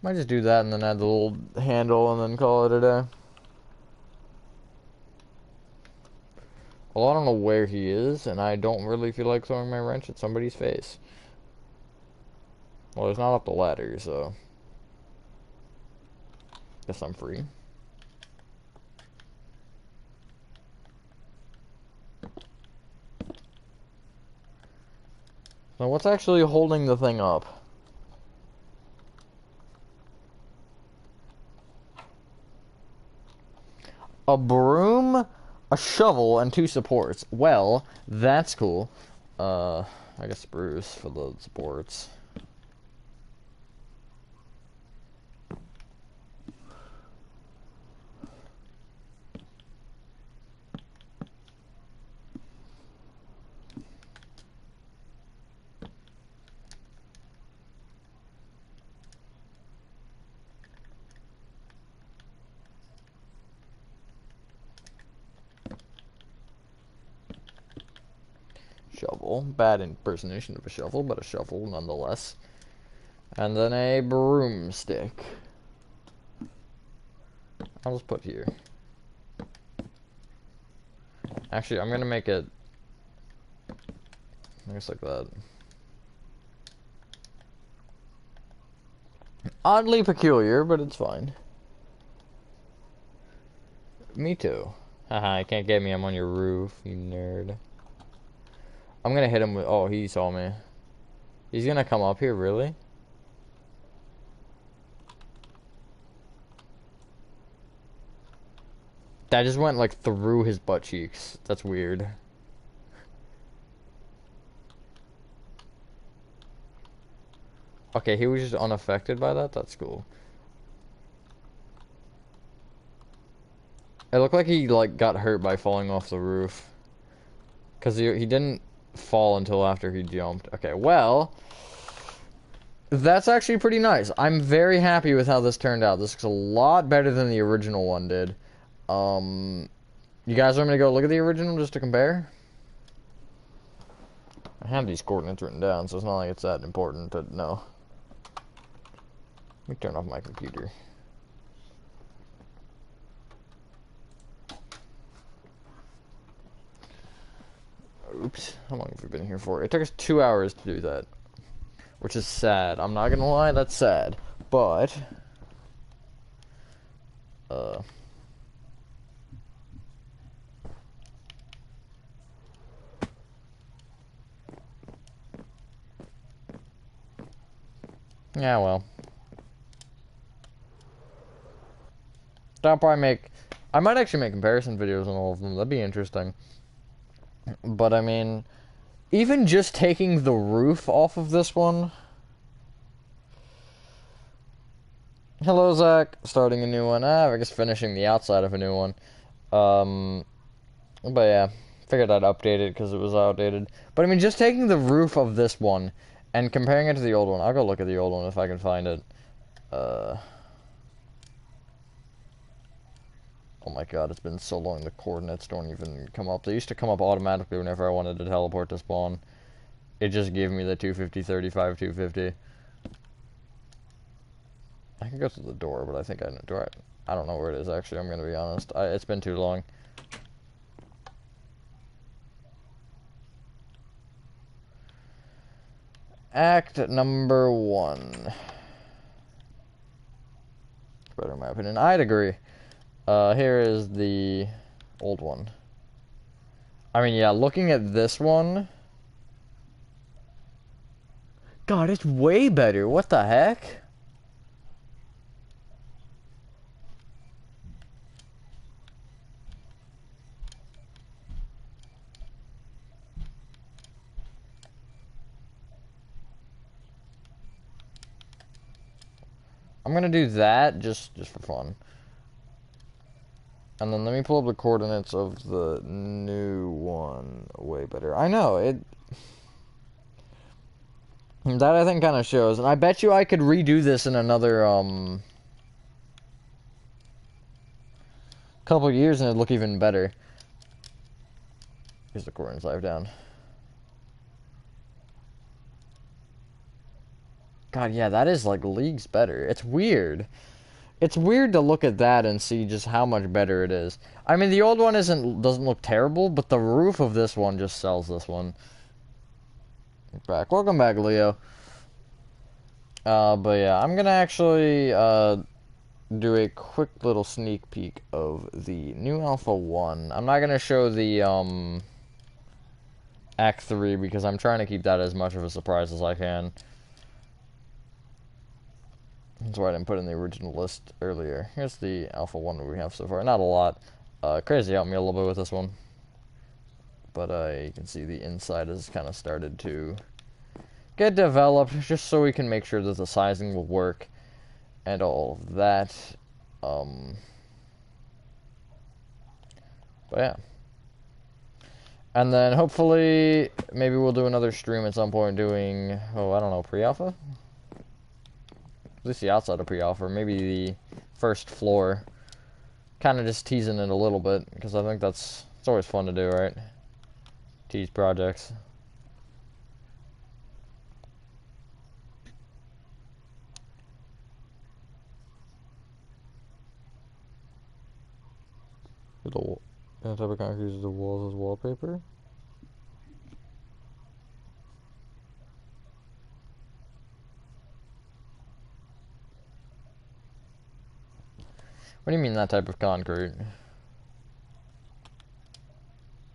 Might just do that and then add the little handle and then call it a day. Well, I don't know where he is, and I don't really feel like throwing my wrench at somebody's face. Well, it's not up the ladder, so... Guess I'm free. Now, what's actually holding the thing up? A broom, a shovel, and 2 supports. Well, that's cool. I guess spruce for the supports. Shovel. Bad impersonation of a shovel, but a shovel nonetheless. And then a broomstick. I'll just put here. Actually, I'm gonna make it... I guess like that. Oddly peculiar, but it's fine. Me too. Haha, you can't get me, I'm on your roof, you nerd. I'm gonna hit him with... Oh, he saw me. He's gonna come up here, really? That just went, like, through his butt cheeks. That's weird. Okay, he was just unaffected by that? That's cool. It looked like he, like, got hurt by falling off the roof. Because he didn't fall until after he jumped. Okay, well... That's actually pretty nice. I'm very happy with how this turned out. This looks a lot better than the original one did. You guys want me to go look at the original just to compare? I have these coordinates written down, so it's not like it's that important to know. Let me turn off my computer. Oops. How long have we been here for? It took us 2 hours to do that. Which is sad. I'm not gonna lie, that's sad. But... Yeah, well. I'll probably make... I might actually make comparison videos on all of them. That'd be interesting. But, I mean... Even just taking the roof off of this one... Hello, Zach. Starting a new one. I guess finishing the outside of a new one. But yeah. Figured I'd update it because it was outdated. But, I mean, just taking the roof of this one... And comparing it to the old one. I'll go look at the old one if I can find it. Oh my god, it's been so long the coordinates don't even come up. They used to come up automatically whenever I wanted to teleport to spawn. It just gave me the 250, 35, 250. I can go to the door, but I think I know. I don't know where it is, actually. I'm going to be honest. It's been too long. Act number 1. Better in my opinion. I'd agree. Here is the old one. I mean, yeah, looking at this one... God, it's way better. What the heck? I'm gonna do that just for fun. And then let me pull up the coordinates of the new one. Way better. I know, it... That I think kind of shows, and I bet you I could redo this in another couple years and it'd look even better. Here's the corners live down. God, yeah, that is like leagues better. It's weird. It's weird to look at that and see just how much better it is. I mean, the old one doesn't look terrible, but the roof of this one just sells this one. Back. Welcome back, Leo. But yeah, I'm gonna actually do a quick little sneak peek of the new Alpha 1. I'm not gonna show the Act 3 because I'm trying to keep that as much of a surprise as I can. That's why I didn't put in the original list earlier. Here's the Alpha 1 we have so far. Not a lot. Crazy helped me a little bit with this one. But you can see the inside has kind of started to get developed, just so we can make sure that the sizing will work and all of that. But yeah. And then hopefully, maybe we'll do another stream at some point doing, oh, I don't know, pre-alpha? At least the outside of pre-alpha, maybe the first floor. Kind of just teasing it a little bit, because I think it's always fun to do, right? Tease projects. The type of concrete uses the walls as wallpaper. What do you mean that type of concrete?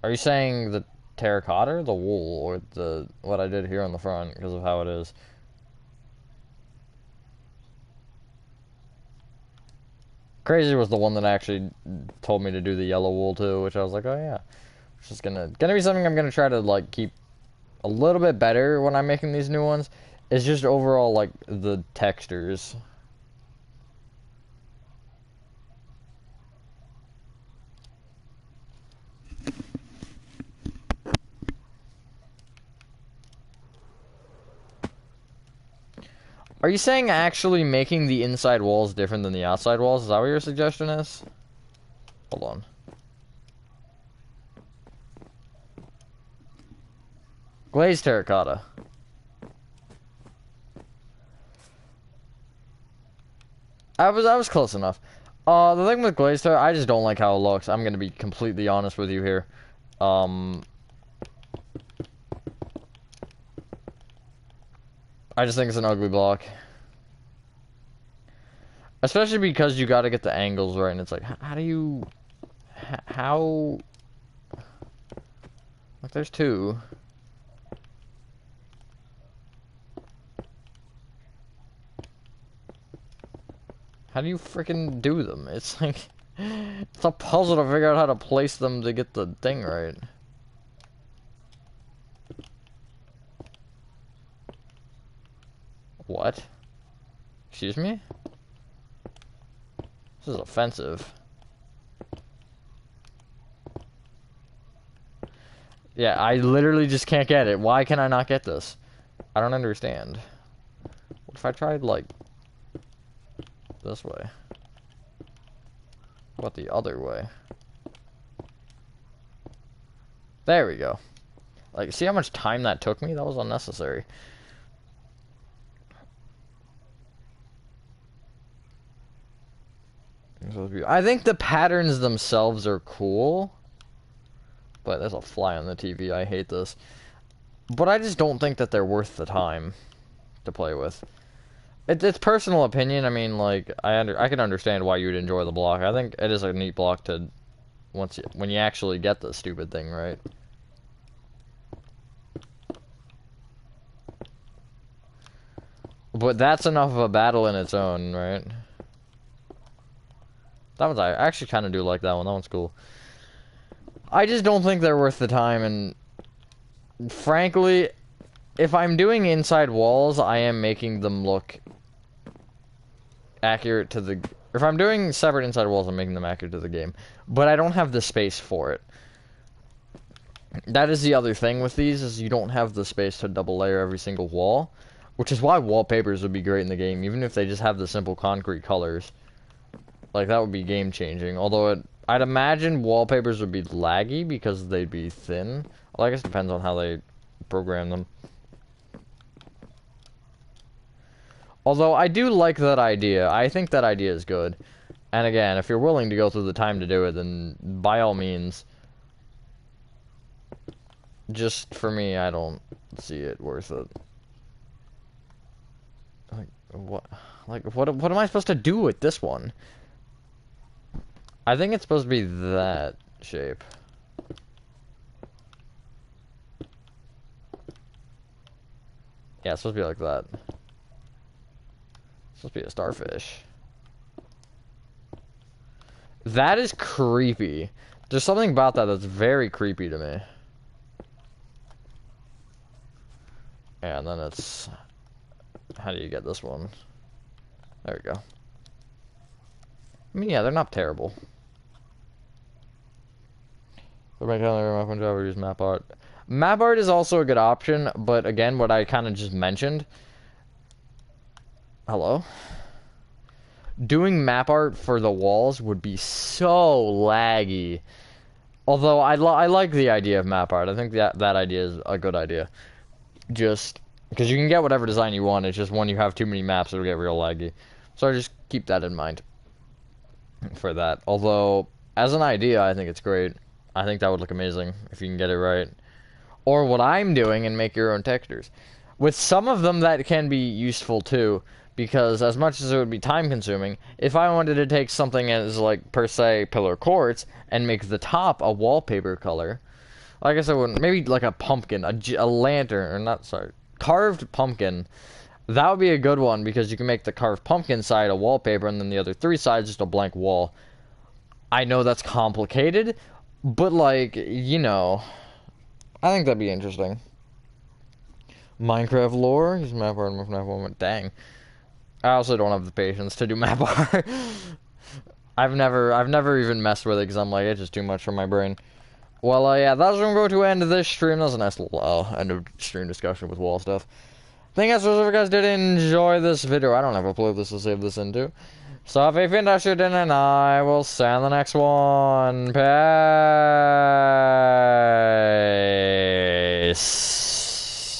Are you saying the terracotta or the wool, or the what I did here on the front because of how it is? Crazy was the one that actually told me to do the yellow wool too, which I was like, oh yeah. It's just gonna be something I'm gonna try to like keep a little bit better when I'm making these new ones. It's just overall like the textures. Are you saying actually making the inside walls different than the outside walls? Is that what your suggestion is? Hold on. Glazed terracotta. I was close enough. The thing with glazed terracotta, I just don't like how it looks. I'm gonna be completely honest with you here. I just think it's an ugly block. Especially because you gotta get the angles right, and it's like, how do you... How... Like, there's two. How do you freaking do them? It's like... It's a puzzle to figure out how to place them to get the thing right. What? Excuse me? This is offensive. Yeah, I literally just can't get it. Why can I not get this? I don't understand. What if I tried, like, this way? What the other way? There we go. Like, see how much time that took me? That was unnecessary. I think the patterns themselves are cool. But there's a fly on the TV. I hate this. But I just don't think that they're worth the time to play with. It's personal opinion. I mean, like, I can understand why you'd enjoy the block. I think it is a neat block to when you actually get the stupid thing right. But that's enough of a battle in its own, right? That one's, I actually kind of do like that one. That one's cool. I just don't think they're worth the time, and frankly, if I'm doing inside walls, I am making them look accurate to the... If I'm doing separate inside walls, I'm making them accurate to the game. But I don't have the space for it. That is the other thing with these, is you don't have the space to double layer every single wall. Which is why wallpapers would be great in the game, even if they just have the simple concrete colors. Like, that would be game-changing. Although, I'd imagine wallpapers would be laggy because they'd be thin. Well, I guess it depends on how they program them. Although, I do like that idea. I think that idea is good. And again, if you're willing to go through the time to do it, then by all means. Just for me, I don't see it worth it. Like, what? Like, what am I supposed to do with this one? I think it's supposed to be that shape. Yeah, it's supposed to be like that. It's supposed to be a starfish. That is creepy. There's something about that that's very creepy to me. Yeah, and then it's... How do you get this one? There we go. I mean, yeah, they're not terrible. Use map art. Map art is also a good option, but again, what I kind of just mentioned. Hello? Doing map art for the walls would be so laggy. Although I like the idea of map art. I think that idea is a good idea. Just because you can get whatever design you want. It's just when you have too many maps, it'll get real laggy. So I just keep that in mind for that. Although, as an idea, I think it's great. I think that would look amazing if you can get it right. Or what I'm doing and make your own textures. With some of them, that can be useful too. Because as much as it would be time consuming, if I wanted to take something as like per se pillar quartz and make the top a wallpaper color, I guess I wouldn't. Maybe like a pumpkin, a lantern, or not. Sorry, carved pumpkin. That would be a good one because you can make the carved pumpkin side a wallpaper and then the other three sides just a blank wall. I know that's complicated, but like you know, I think that'd be interesting. Minecraft lore. He's map art. Dang. I also don't have the patience to do map art. I've never even messed with it because I'm like, it's just too much for my brain. Well, yeah, that's what I'm going to end this stream. That was a nice little end of stream discussion with wall stuff. Thank you guys if you guys did enjoy this video. I don't have a playlist to save this into. So if you finished it, and I will see you in the next one. Peace.